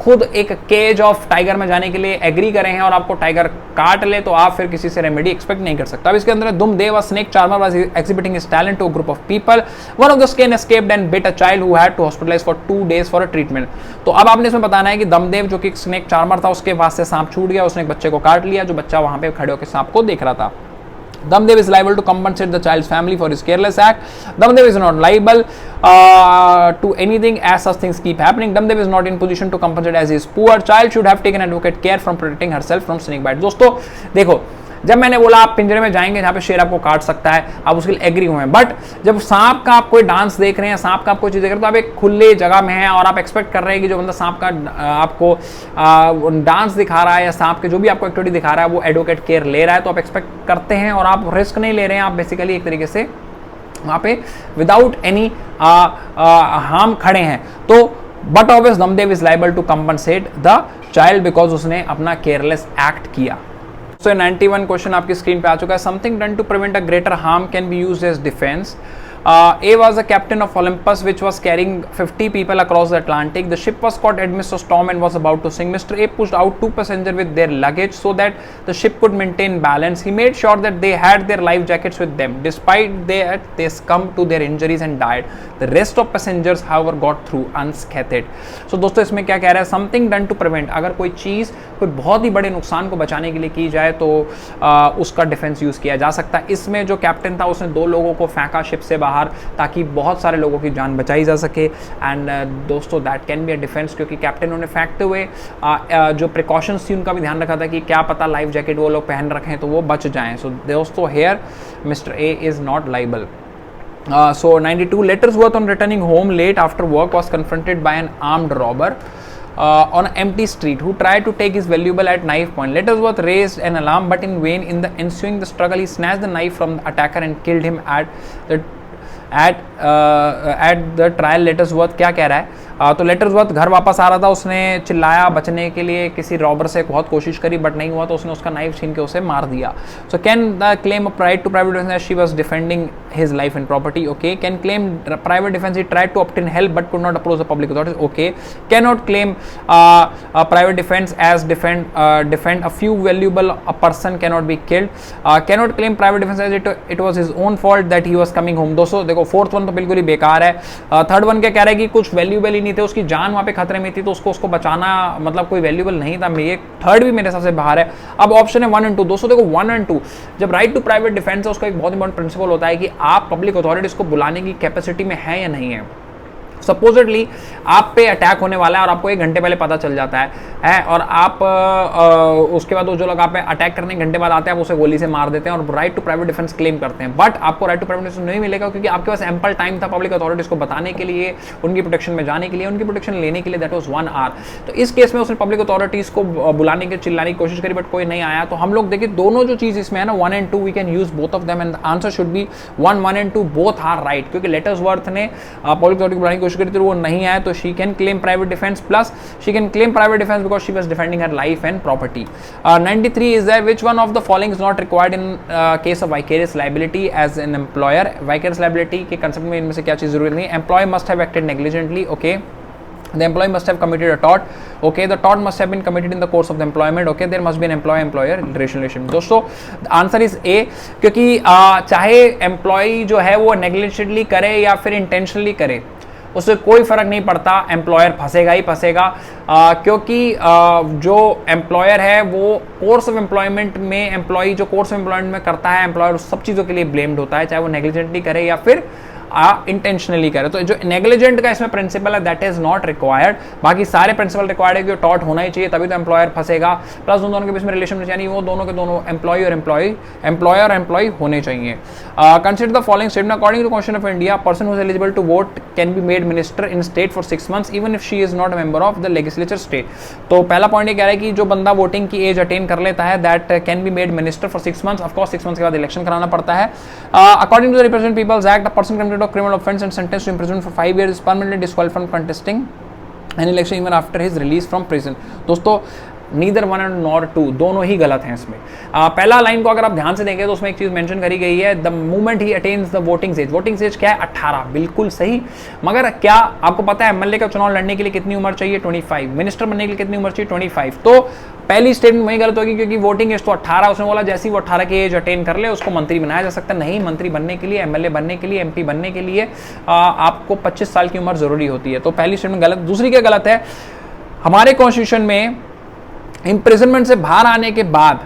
खुद एक केज ऑफ टाइगर में जाने के लिए एग्री करे हैं और आपको टाइगर काट ले तो आप फिर किसी से रेमेडी एक्सपेक्ट नहीं कर सकता। अब इसके अंदर Dumdev a snake charmer was exhibiting his talent to a group of people, one of the स्केन escaped and bit a child who had to hospitalize for 2 days for a treatment. तो अब आपने इसमें बताना है कि दमदेव जो कि स्नेक चार्मर था, उसके पास से सांप छूट गया, उसने एक बच्चे को काट लिया, जो बच्चा वहां पे खड़े होकर सांप को देख रहा था। Damdev is liable to compensate the child's family for his careless act. Damdev is not liable to anything as such things keep happening. Damdev is not in position to compensate as he is poor. Child should have taken adequate care from protecting herself from snake bite. दोस्तों देखो, जब मैंने बोला आप पिंजरे में जाएंगे जहाँ पे शेर आपको काट सकता है, आप उसके लिए एग्री हुए हैं, बट जब सांप का आप कोई डांस देख रहे हैं, सांप का आप कोई चीज़ देख रहे हैं, तो आप एक खुले जगह में हैं और आप एक्सपेक्ट कर रहे हैं कि जो बंदा सांप का आपको डांस दिखा रहा है या सांप के जो भी आपको एक्टिविटी दिखा रहा है वो एडवोकेट केयर ले रहा है, तो आप एक्सपेक्ट करते हैं और आप रिस्क नहीं ले रहे हैं, आप बेसिकली एक तरीके से वहाँ पे विदाउट एनी हार्म खड़े हैं। तो but obvious Damdev is liable to compensate the child because उसने अपना केयरलेस एक्ट किया। So 91 क्वेश्चन आपकी स्क्रीन पे आ चुका है। Something done to prevent a greater harm can be used as defence. A was a captain of Olympus which was carrying 50 people across the Atlantic. The ship was caught amidst a storm and was about to sink. Mr. A pushed out 2 passengers with their luggage so that the ship could maintain balance. He made sure that they had their life jackets with them. Despite that, they succumbed to their injuries and died. The rest of passengers, however, got through unscathed. So दोस्तों इसमें क्या कह रहा है? Something done to prevent. अगर कोई चीज़ कोई बहुत ही बड़े नुकसान को बचाने के लिए की जाए तो उसका डिफेंस यूज़ किया जा सकता है। इसमें जो कैप्टन था उसने 2 लोगों को फेंका शिप से बाहर ताकि बहुत सारे लोगों की जान बचाई जा सके। एंड दोस्तों that can be a defence, क्योंकि कैप्टन उन्हें फेंकते हुए जो प्रिकॉशंस थी उनका भी ध्यान रखा था कि क्या पता लाइफ जैकेट वो लोग पहन रखें तो वो बच जाएं। सो दोस्तों here mister A is not liable. So 92, Lettersworth on returning home late after work was confronted by an armed robber on an empty street who tried to take his valuable at knife point. Lettersworth raised an alarm but in vain. In the ensuing the struggle, he snatched the knife from the attacker and killed him at the trial. Lettersworth क्या कह रहा है? तो लेटर्सवर्थ घर वापस आ रहा था, उसने चिल्लाया बचने के लिए, किसी रॉबर से बहुत कोशिश करी बट नहीं हुआ तो उसने उसका नाइफ छीन के उसे मार दिया। So can the claim of right to private defence, she was defending his life and property. Okay. Can claim private defence, he tried to obtain help but could not approach the public authorities. Okay. Can not claim private defence as defend a few valuable, a person can not be killed. Can not claim private defence as it was his own fault that he was coming home. दोस्तों देखो 4th वन तो बिल्कुल ही बेकार है। 3rd वन क्या कह रहा है कि कुछ वैल्यूएबल ही नहीं थे, उसकी जान वहां पे खतरे में थी तो उसको बचाना मतलब कोई वैल्यूएबल नहीं था। ये 3rd भी मेरे हिसाब से बाहर है। अब ऑप्शन है 1 और 2। दोस्तों देखो 1 और 2 जब राइट टू प्राइवेट डिफेंस है उसका एक बहुत इंपॉर्टेंट प्रिंसिपल होता है कि आप पब्लिक अथॉरिटीज को बुलाने की कैपेसिटी में है या नहीं है। सपोजिटली आप पे अटैक होने वाला है और आपको 1 घंटे पहले पता चल जाता है और आप उसके बाद वो जो लोग आप पे अटैक करने 1 घंटे बाद आते हैं, आप उसे गोली से मार देते हैं और right to private defence claim करते हैं। बट आपको राइट टू प्राइवेट डिफेंस नहीं मिलेगा क्योंकि आपके पास एम्पल टाइम था पब्लिक अथॉरिटीज को बताने के लिए, उनकी प्रोटेक्शन में जाने के लिए, उनकी प्रोटेक्शन लेने के लिए, दैट वाज 1 आवर। तो इस केस में उसने पब्लिक अथॉरिटीज को बुलाने के चिल्लाने की कोशिश करी बट कोई नहीं आया। तो हम लोग देखिए दोनों जो चीज इसमें है ना 1 and 2 we can use both of them and answer should be 1 and 2 both are right, क्योंकि लेटर्सवर्थ ने पब्लिक अथॉरिटी को बुलाने की कोशिश करी थी, वो नहीं आया, तो she can claim private defence plus she can claim private defence because she was defending her life and property. 93 is that which one of the following is not required in case of vicarious liability as an employer. Vicarious liability के कंसेप्ट में इनमें से क्या चीज जरूरी नहीं है? Employee must have acted negligently, okay, the employee must have committed a tort, okay, the tort must have been committed in the course of the employment, okay, there must be an employer employer relationship। दोस्तों आंसर इज ए, क्योंकि चाहे एम्प्लॉय जो है वो नेग्लिजेंटली करे या फिर इंटेंशनली करे, उससे कोई फर्क नहीं पड़ता, एम्प्लॉयर फंसेगा ही फंसेगा, क्योंकि जो एम्प्लॉयर है वो कोर्स ऑफ एम्प्लॉयमेंट में, एम्प्लॉय जो कोर्स ऑफ एम्प्लॉयमेंट में करता है, एम्प्लॉयर उस सब चीज़ों के लिए ब्लेम्ड होता है, चाहे वो नेग्लिजेंटली करे या फिर इंटेंशनली करे। तो जो नेग्लिजेंट का इसमें प्रिंसिपल है दैट इज नॉट रिक्वायर्ड, बाकी सारे प्रिंसिपल रिक्वायर्ड है कि टॉट होना ही चाहिए, तभी तो एम्प्लॉयर फंसेगा, प्लस उन दोनों के बीच में रिलेशन यानी वो दोनों के दोनों एम्प्लॉय और एम्प्लॉय होने चाहिए। Consider the following statement according to constitution of India, person who is eligible to vote can be made minister in state for 6 months even if she is not a member of the legislature state. तो पहला पॉइंट ये कह रहा है कि जो बंदा वोटिंग की एज अटेन कर लेता है that can be made minister for 6 months, of course 6 months के बाद इलेक्शन कराना पड़ता है। According to the represent people's act, a person committed of criminal offence and sentenced to imprisonment for 5 years is permanently disqualified from contesting an election even after his release from prison। दोस्तों नीदर 1 and nor 2 दोनों ही गलत हैं इसमें। पहला लाइन को अगर आप ध्यान से देखें तो उसमें एक चीज मेंशन करी गई है, the moment he attains the voting age. Voting age क्या है? 18, बिल्कुल सही। मगर क्या आपको पता है एमएलए का चुनाव लड़ने के लिए कितनी उम्र चाहिए? 25। मिनिस्टर बनने के लिए कितनी उम्र चाहिए? 25। तो पहली स्टेटमेंट वही गलत होगी क्योंकि वोटिंग एज तो 18, उसने बोला जैसे ही वो 18 की एज अटेन कर ले उसको मंत्री बनाया जा सकता है। नहीं, मंत्री बनने के लिए, एमएलए बनने के लिए, एमपी बनने के लिए आपको 25 साल की उम्र जरूरी होती है। तो पहली स्टेटमेंट गलत। दूसरी क्या गलत है? हमारे कॉन्स्टिट्यूशन में इम्प्रिजनमेंट से बाहर आने के बाद,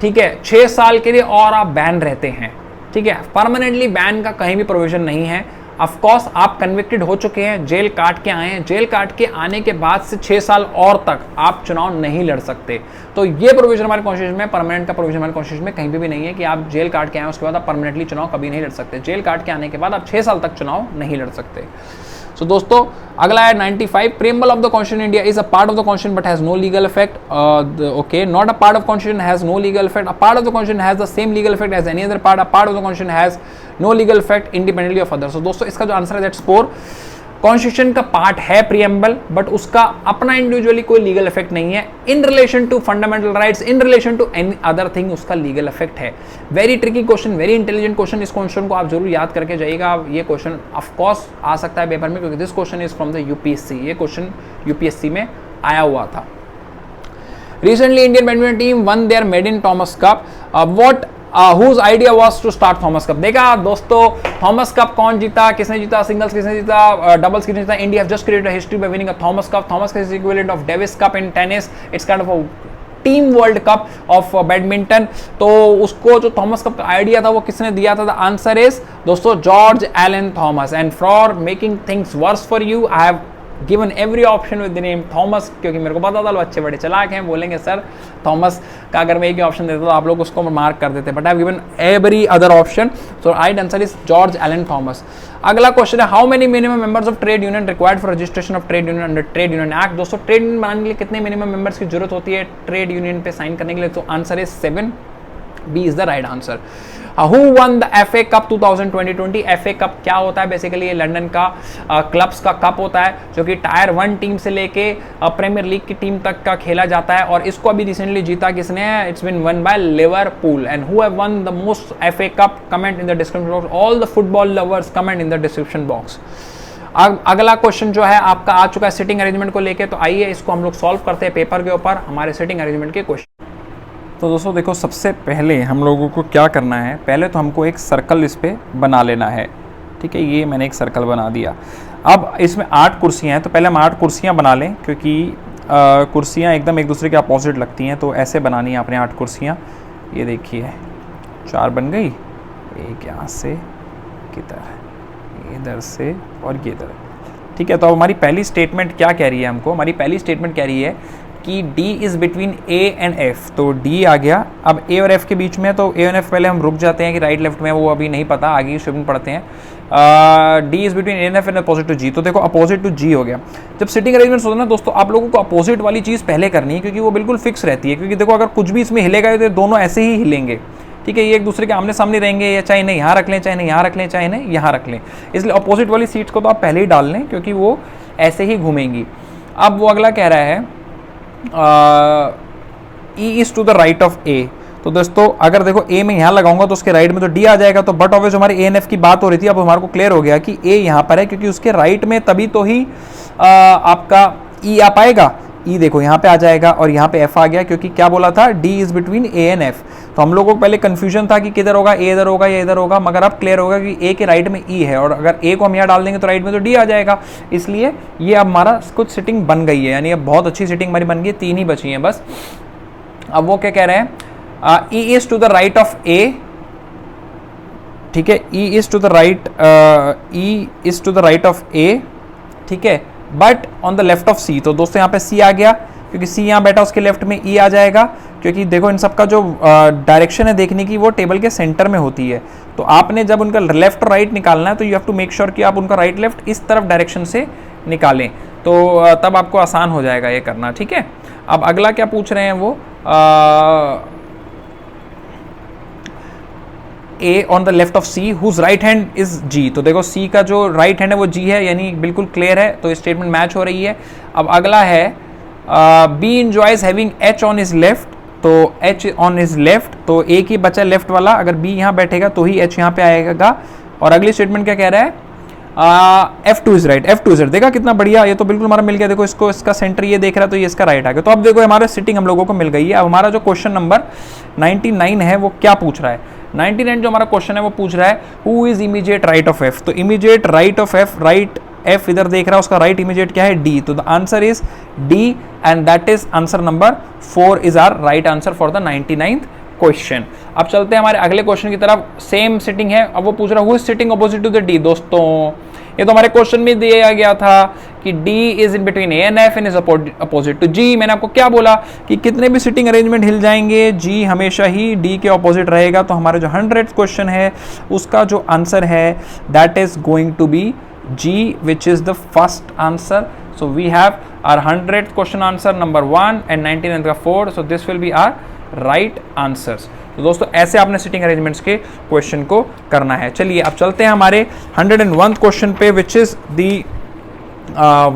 ठीक है, 6 साल के लिए और आप बैन रहते हैं, ठीक है, परमानेंटली बैन का कहीं भी प्रोविजन नहीं है। ऑफ कोर्स आप कन्विक्टेड हो चुके हैं, जेल काट के आए हैं, जेल काट के आने के बाद से 6 साल और तक आप चुनाव नहीं लड़ सकते। तो ये प्रोविजन हमारे कॉन्स्टिट्यूशन में, परमानेंट का प्रोविजन हमारे कॉन्स्टिट्यूशन में कहीं भी नहीं है कि आप जेल काट के आए उसके बाद आप परमानेंटली चुनाव कभी नहीं लड़ सकते। जेल काट के आने के बाद आप 6 साल तक चुनाव नहीं लड़ सकते। सो दोस्तों अगला है 95, preamble of the constitution India is a part of the constitution but has no legal effect, okay, not a part of constitution has no legal effect, a part of the constitution has the same legal effect as any other part, a part of the constitution has no legal effect independently of other. So दोस्तों इसका जो आंसर है दैट्स 4, कॉन्स्टिट्यूशन का पार्ट है प्रीएम्बल बट उसका अपना इंडिविजुअली कोई लीगल इफेक्ट नहीं है। In relation to fundamental rights, in relation to any other thing उसका लीगल इफेक्ट है। Very tricky question, very intelligent question, इस क्वेश्चन को आप जरूर याद करके जाइएगा। ये क्वेश्चन ऑफ कोर्स आ सकता है पेपर में क्योंकि this question is from the UPSC, ये क्वेश्चन यूपीएससी में आया हुआ था। Recently Indian badminton team won their maiden Thomas cup, what whose idea was to start Thomas cup. देखा दोस्तों थॉमस कप कौन जीता, किसने जीता, सिंगल्स किसने जीता, डबल्स किसने जीता? India have just created a history by winning a Thomas cup. Thomas cup is equivalent of Davis cup in tennis, it's kind of a team world cup of badminton. तो उसको जो थॉमस कप का आइडिया था वो किसने दिया था? द आंसर इज दोस्तों George Allen Thomas. And for making things worse for you I have given every option with the name Thomas, क्योंकि मेरे को पता था बच्चे बड़े चलाक हैं, बोलेंगे सर थॉमस का अगर मैं एक ही ऑप्शन देता तो आप लोग उसको मार्क कर देते, but I have given every other option, so right answer is George Allen Thomas. अगला क्वेश्चन है how many minimum members of trade union required for registration of trade union under trade union act. दोस्तों ट्रेड यूनियन बनाने के लिए कितने मिनिमम मेंबर्स की जरूरत होती है ट्रेड यूनियन पे साइन करने के लिए? तो answer is 7, B is the right answer. Who won the FA Cup 2020? FA cup क्या होता है? बेसिकली ये लंदन का क्लब्स का कप होता है जो कि टायर 1 टीम से लेके प्रीमियर लीग की टीम तक का खेला जाता है, और इसको अभी रिसेंटली जीता किसने? It's been won by Liverpool. And who have won the most FA cup? Comment in the description box. All the football lovers comment in the description box. अगला क्वेश्चन जो है आपका आ चुका है सिटिंग अरेंजमेंट को लेके, तो आइए इसको हम लोग सॉल्व करते हैं पेपर के ऊपर, हमारे सिटिंग अरेंजमेंट के क्वेश्चन। तो दोस्तों देखो सबसे पहले हम लोगों को क्या करना है, पहले तो हमको एक सर्कल इस पर बना लेना है, ठीक है, ये मैंने एक सर्कल बना दिया। अब इसमें 8 कुर्सियाँ हैं, तो पहले हम 8 कुर्सियाँ बना लें क्योंकि कुर्सियाँ एकदम एक दूसरे के अपोजिट लगती हैं, तो ऐसे बनानी है आपने 8 कुर्सियाँ। ये देखिए 4 बन गई, एक यहाँ से किधर, इधर से और ये इधर। ठीक है। तो अब हमारी पहली स्टेटमेंट क्या कह रही है हमको, हमारी पहली स्टेटमेंट कह रही है कि D is between A and F। तो D आ गया, अब A और F के बीच में, तो A और F पहले हम रुक जाते हैं कि राइट लेफ्ट में, वो अभी नहीं पता, आगे की स्टेटमेंट पढ़ते हैं। D is between A and F and opposite to G। तो देखो अपोजिट टू G हो गया। जब सिटिंग अरेंजमेंट्स होता है ना दोस्तों, आप लोगों को अपोजिट वाली चीज़ पहले करनी है, क्योंकि वो बिल्कुल फिक्स रहती है। क्योंकि देखो अगर कुछ भी इसमें हिलेगा तो दोनों ऐसे ही हिलेंगे, ठीक है, ये एक दूसरे के आमने सामने रहेंगे, या चाहे नहीं यहाँ रख लें, चाहे नहीं यहाँ रख लें, चाहे नहीं यहाँ रख लें। इसलिए अपोजिट वाली सीट्स को तो आप पहले ही डाल लें, क्योंकि वो ऐसे ही घूमेंगी। अब वो अगला कह रहा है E is to the right of A। तो दोस्तों अगर देखो A में यहाँ लगाऊंगा तो उसके राइट में तो D आ जाएगा। तो बट ऑब्वियस हमारे A एंड F की बात हो रही थी, अब हमारे को क्लियर हो गया कि A यहाँ पर है, क्योंकि उसके राइट में तभी तो ही आपका E आ पाएगा। E देखो यहाँ पे आ जाएगा और यहाँ पे F आ गया, क्योंकि क्या बोला था, D is between A and F। तो हम लोगों को पहले कंफ्यूजन था कि किधर होगा, A इधर होगा या इधर होगा, मगर अब क्लियर होगा कि A के राइट में E है, और अगर A को हम यहाँ डाल देंगे तो राइट में तो D आ जाएगा। इसलिए ये अब हमारा कुछ सिटिंग बन गई है, यानी अब बहुत अच्छी सिटिंग हमारी बन गई है, 3 ही बची हैं बस। अब वो क्या कह रहे हैं, E is to the right of A, ठीक है, E is to the right of A, ठीक है, but on the left of C। तो दोस्तों यहाँ पे C आ गया, क्योंकि C यहाँ बैठा, उसके लेफ्ट में E आ जाएगा, क्योंकि देखो इन सब का जो डायरेक्शन है देखने की, वो टेबल के सेंटर में होती है। तो आपने जब उनका लेफ्ट और राइट निकालना है तो you have to make sure कि आप उनका राइट लेफ्ट इस तरफ डायरेक्शन से निकालें, तो तब आपको आसान हो जाएगा ये करना, ठीक है। अब अगला क्या पूछ रहे हैं वो, A on the left of C whose right hand is G। तो देखो C का जो राइट हैंड है वो G है, यानी बिल्कुल क्लियर है, तो स्टेटमेंट मैच हो रही है। अब अगला है B enjoys having H on his left। तो H on his left, तो एक ही बचा लेफ्ट वाला, अगर B यहाँ बैठेगा तो ही H यहाँ पे आएगा। और अगली स्टेटमेंट क्या कह रहा है, F2 is right, F2 is right. देखा कितना बढ़िया, ये तो बिल्कुल हमारा मिल गया। देखो इसको, इसका सेंटर ये देख रहा है तो ये इसका राइट आ गया। तो अब देखो हमारा सिटिंग हम लोगों को मिल गई है। अब हमारा जो क्वेश्चन नंबर 99 है वो क्या पूछ रहा है, 99 जो हमारा क्वेश्चन है वो पूछ रहा है who is immediate right of F। तो immediate right of F, right F इधर देख रहा है, उसका राइट इमीडिएट क्या है, D। तो the answer is D and that is answer number 4 is our right answer for the 99th question. अब चलते हैं हमारे अगले क्वेश्चन की तरफ। सेम सिटिंग है, अब वो पूछ रहा है who is sitting opposite to the D। दोस्तों ये तो हमारे क्वेश्चन में दिया गया था कि D is in between A and F and is opposite to G। मैंने आपको क्या बोला कि कितने भी सिटिंग अरेंजमेंट हिल जाएंगे, G हमेशा ही D के अपोजिट रहेगा। तो हमारे जो 100th क्वेश्चन है उसका जो आंसर है that is going to be G, which is the first answer. So we have our 100th question answer number 1 and 99th का 4. So this will be our right answers. तो दोस्तों ऐसे आपने सिटिंग अरेंजमेंट्स के क्वेश्चन को करना है। चलिए अब चलते हैं हमारे 101th क्वेश्चन पे, which is the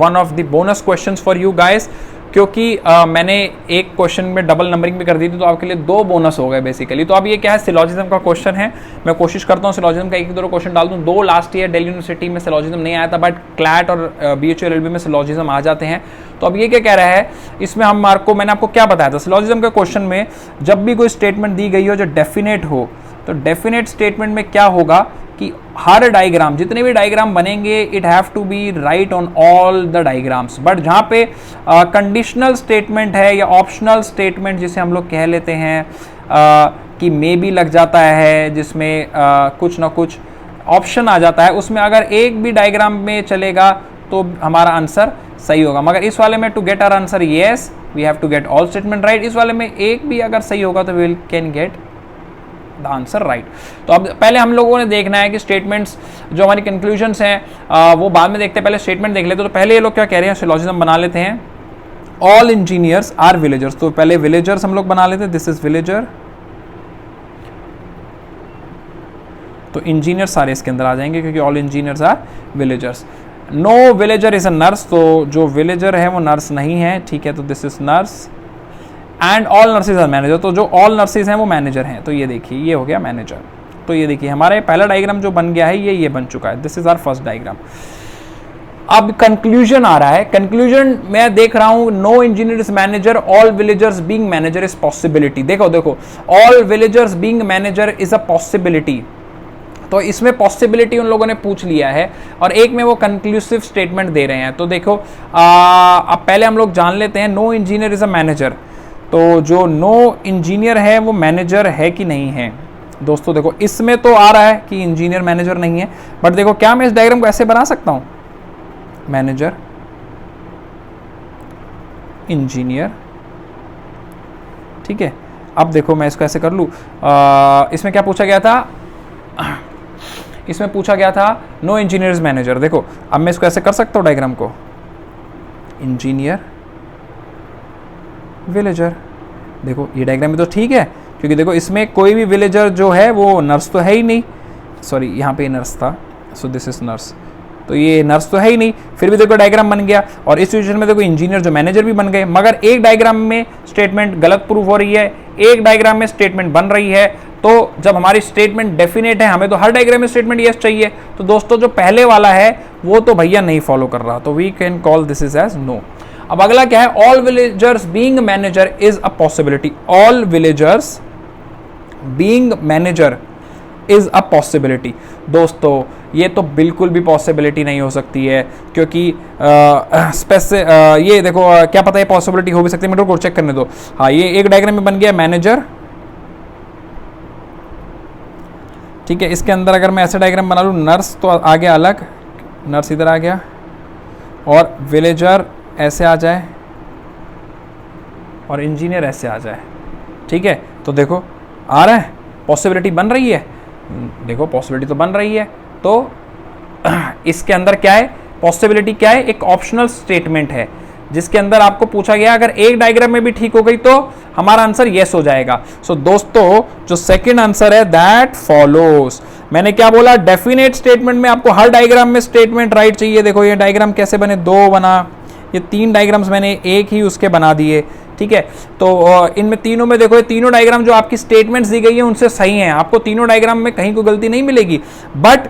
one of the bonus questions for you guys। क्योंकि मैंने एक क्वेश्चन में डबल नंबरिंग भी कर दी थी, तो आपके लिए 2 बोनस हो गए बेसिकली। तो अब ये क्या है, सिलॉजिज्म का क्वेश्चन है। मैं कोशिश करता हूँ सिलॉजिज्म का 1-2 क्वेश्चन डाल दूँ। 2 लास्ट ईयर दिल्ली यूनिवर्सिटी में सिलॉजिज्म नहीं आया था, बट क्लैट और BHULLB में सिलॉजिज्म आ जाते हैं। तो अब ये क्या कह रहा है, इसमें हम मार्क को, मैंने आपको क्या बताया था, सिलॉजिज्म के क्वेश्चन में जब भी कोई स्टेटमेंट दी गई हो जो डेफिनेट हो, तो डेफिनेट स्टेटमेंट में क्या होगा कि हर डायग्राम, जितने भी डायग्राम बनेंगे, it have to be right on all the diagrams. But जहाँ पे कंडीशनल स्टेटमेंट है या ऑप्शनल स्टेटमेंट जिसे हम लोग कह लेते हैं कि मे बी लग जाता है, जिसमें कुछ ना कुछ ऑप्शन आ जाता है, उसमें अगर एक भी डायग्राम में चलेगा तो हमारा आंसर सही होगा। मगर इस वाले में to get our answer yes we have to get all statement right. इस वाले में एक भी अगर सही होगा तो we can get the answer right. तो अब पहले हम लोगों ने देखना है कि स्टेटमेंट्स जो हमारी कंक्लूजन्स हैं वो बाद में देखते हैं, पहले स्टेटमेंट देख लेते। तो पहले ये लोग क्या कह रहे हैं, सिलॉजिज्म बना लेते हैं। All engineers are villagers. तो पहले विलेजर्स हम लोग बना लेते हैं, दिस इज विलेजर। तो इंजीनियर सारे इसके अंदर आ जाएंगे क्योंकि all engineers are villagers. No villager is a nurse. तो जो विलेजर है वो नर्स नहीं है, ठीक है, तो this is nurse. And all nurses are manager. तो जो ऑल नर्सेज हैं वो मैनेजर हैं। तो ये देखिए ये हो गया मैनेजर। तो ये देखिए हमारा पहला डायग्राम जो बन गया है ये बन चुका है, this is our first diagram. अब कंक्लूजन आ रहा है। कंक्लूजन मैं देख रहा हूं, no engineer is manager, all villagers being manager is possibility. देखो all villagers being manager is a possibility. तो इसमें पॉसिबिलिटी उन लोगों ने पूछ लिया है और एक में वो कंक्लूसिव स्टेटमेंट दे रहे हैं। तो देखो अब पहले हम लोग जान लेते हैं no engineer is a manager. तो जो नो इंजीनियर है वो मैनेजर है कि नहीं है। दोस्तों देखो इसमें तो आ रहा है कि इंजीनियर मैनेजर नहीं है, बट देखो क्या मैं इस डायग्राम को ऐसे बना सकता हूँ, मैनेजर, इंजीनियर, ठीक है। अब देखो मैं इसको ऐसे कर लूँ, इसमें क्या पूछा गया था, इसमें पूछा गया था नो इंजीनियर्स मैनेजर। देखो अब मैं इसको ऐसे कर सकता हूँ डायग्राम को, इंजीनियर, विलेजर। देखो ये डायग्राम में तो ठीक है, क्योंकि देखो इसमें कोई भी विलेजर जो है वो नर्स तो है ही नहीं, सॉरी यहाँ पे नर्स था, सो दिस इज नर्स, तो ये नर्स तो है ही नहीं, फिर भी देखो डायग्राम बन गया। और इस सिचुएशन में देखो इंजीनियर जो मैनेजर भी बन गए, मगर एक डायग्राम में स्टेटमेंट गलत प्रूफ हो रही है, एक डायग्राम में स्टेटमेंट बन रही है। तो जब हमारी स्टेटमेंट डेफिनेट है, हमें तो हर डायग्राम में स्टेटमेंट यस चाहिए, तो दोस्तों जो पहले वाला है वो तो भैया नहीं फॉलो कर रहा, तो we can call this is as no. अब अगला क्या है, all villagers being manager is a possibility. All villagers being manager is a possibility. दोस्तों ये तो बिल्कुल भी पॉसिबिलिटी नहीं हो सकती है, क्योंकि ये देखो क्या पता है पॉसिबिलिटी हो भी सकती है, मेरे को चेक करने दो। हाँ ये एक डायग्राम में बन गया मैनेजर, ठीक है। इसके अंदर अगर मैं ऐसे डायग्राम बना लूँ, नर्स तो आ गया अलग, नर्स इधर आ गया, और विलेजर ऐसे आ जाए, और इंजीनियर ऐसे आ जाए, ठीक है। तो देखो आ रहा है, पॉसिबिलिटी बन रही है, देखो पॉसिबिलिटी तो बन रही है। तो इसके अंदर क्या है, पॉसिबिलिटी क्या है, एक ऑप्शनल स्टेटमेंट है जिसके अंदर आपको पूछा गया अगर एक डायग्राम में भी ठीक हो गई तो हमारा आंसर यस हो जाएगा। सो दोस्तों जो सेकंड आंसर है दैट फॉलोज। मैंने क्या बोला, डेफिनेट स्टेटमेंट में आपको हर डायग्राम में स्टेटमेंट राइट चाहिए। देखो ये डायग्राम कैसे बने, दो बना, ये तीन डायग्राम्स मैंने एक ही उसके बना दिए, ठीक है। तो इनमें तीनों में देखो, ये तीनों डायग्राम जो आपकी स्टेटमेंट्स दी गई है उनसे सही हैं, आपको तीनों डायग्राम में कहीं कोई गलती नहीं मिलेगी। बट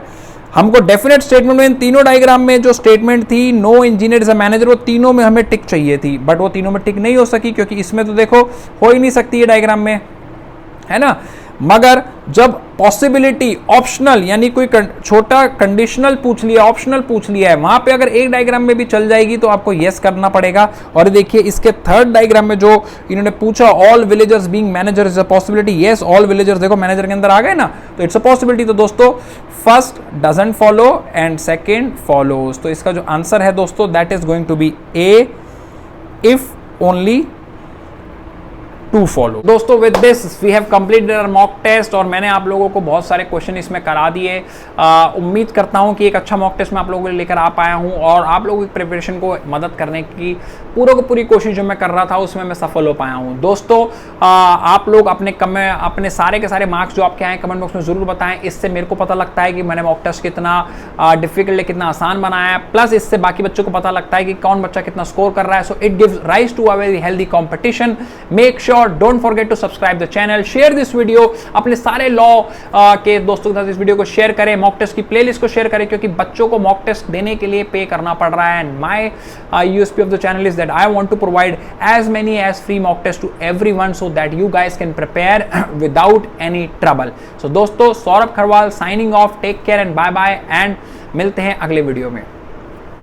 हमको डेफिनेट स्टेटमेंट में इन तीनों डायग्राम में जो स्टेटमेंट थी no engineer is a manager, वो तीनों में हमें टिक चाहिए थी, बट वो तीनों में टिक नहीं हो सकी, क्योंकि इसमें तो देखो हो ही नहीं सकती है डायग्राम में, है ना। मगर जब पॉसिबिलिटी ऑप्शनल यानी कोई छोटा कंडीशनल पूछ लिया, ऑप्शनल पूछ लिया है, वहां पे अगर एक डायग्राम में भी चल जाएगी तो आपको यस करना पड़ेगा। और देखिए इसके थर्ड डायग्राम में जो इन्होंने पूछा, all villagers being manager is a possibility, yes all villagers देखो मैनेजर के अंदर आ गए ना, तो इट्स अ पॉसिबिलिटी। तो दोस्तों first doesn't follow and second follows, तो इसका जो आंसर है दोस्तों that is going to be A, if only two follow. दोस्तों with this we have completed our mock test, और मैंने आप लोगों को बहुत सारे क्वेश्चन इसमें करा दिए। उम्मीद करता हूं कि एक अच्छा मॉक टेस्ट मैं आप लोगों को लेकर आ पाया हूं, और आप लोगों की प्रिपरेशन को मदद करने की पूरी कोशिश जो मैं कर रहा था उसमें मैं सफल हो पाया हूं। दोस्तों आप लोग अपने सारे के सारे मार्क्स जो आपके आए कमेंट बॉक्स में जरूर बताएं, इससे मेरे को पता लगता है कि मैंने मॉक टेस्ट कितना डिफिकल्ट है, कितना आसान बनाया है, प्लस इससे बाकी बच्चों को पता लगता है कि कौन बच्चा कितना स्कोर कर रहा है। So it gives rise to a very healthy competition. Make sure don't forget to subscribe the channel, share this video, अपने सारे लॉ के दोस्तों के साथ इस वीडियो को शेयर करें, मॉक टेस्ट की प्लेलिस्ट को शेयर करें, क्योंकि बच्चों को मॉक टेस्ट देने के लिए पे करना पड़ रहा है। And my USP of the channel is that I want to provide as many as free mock test to everyone so that you guys can prepare without any trouble. So दोस्तों Saurabh Kharwal signing off, take care and bye bye, and मिलते हैं अगले वीडियो में।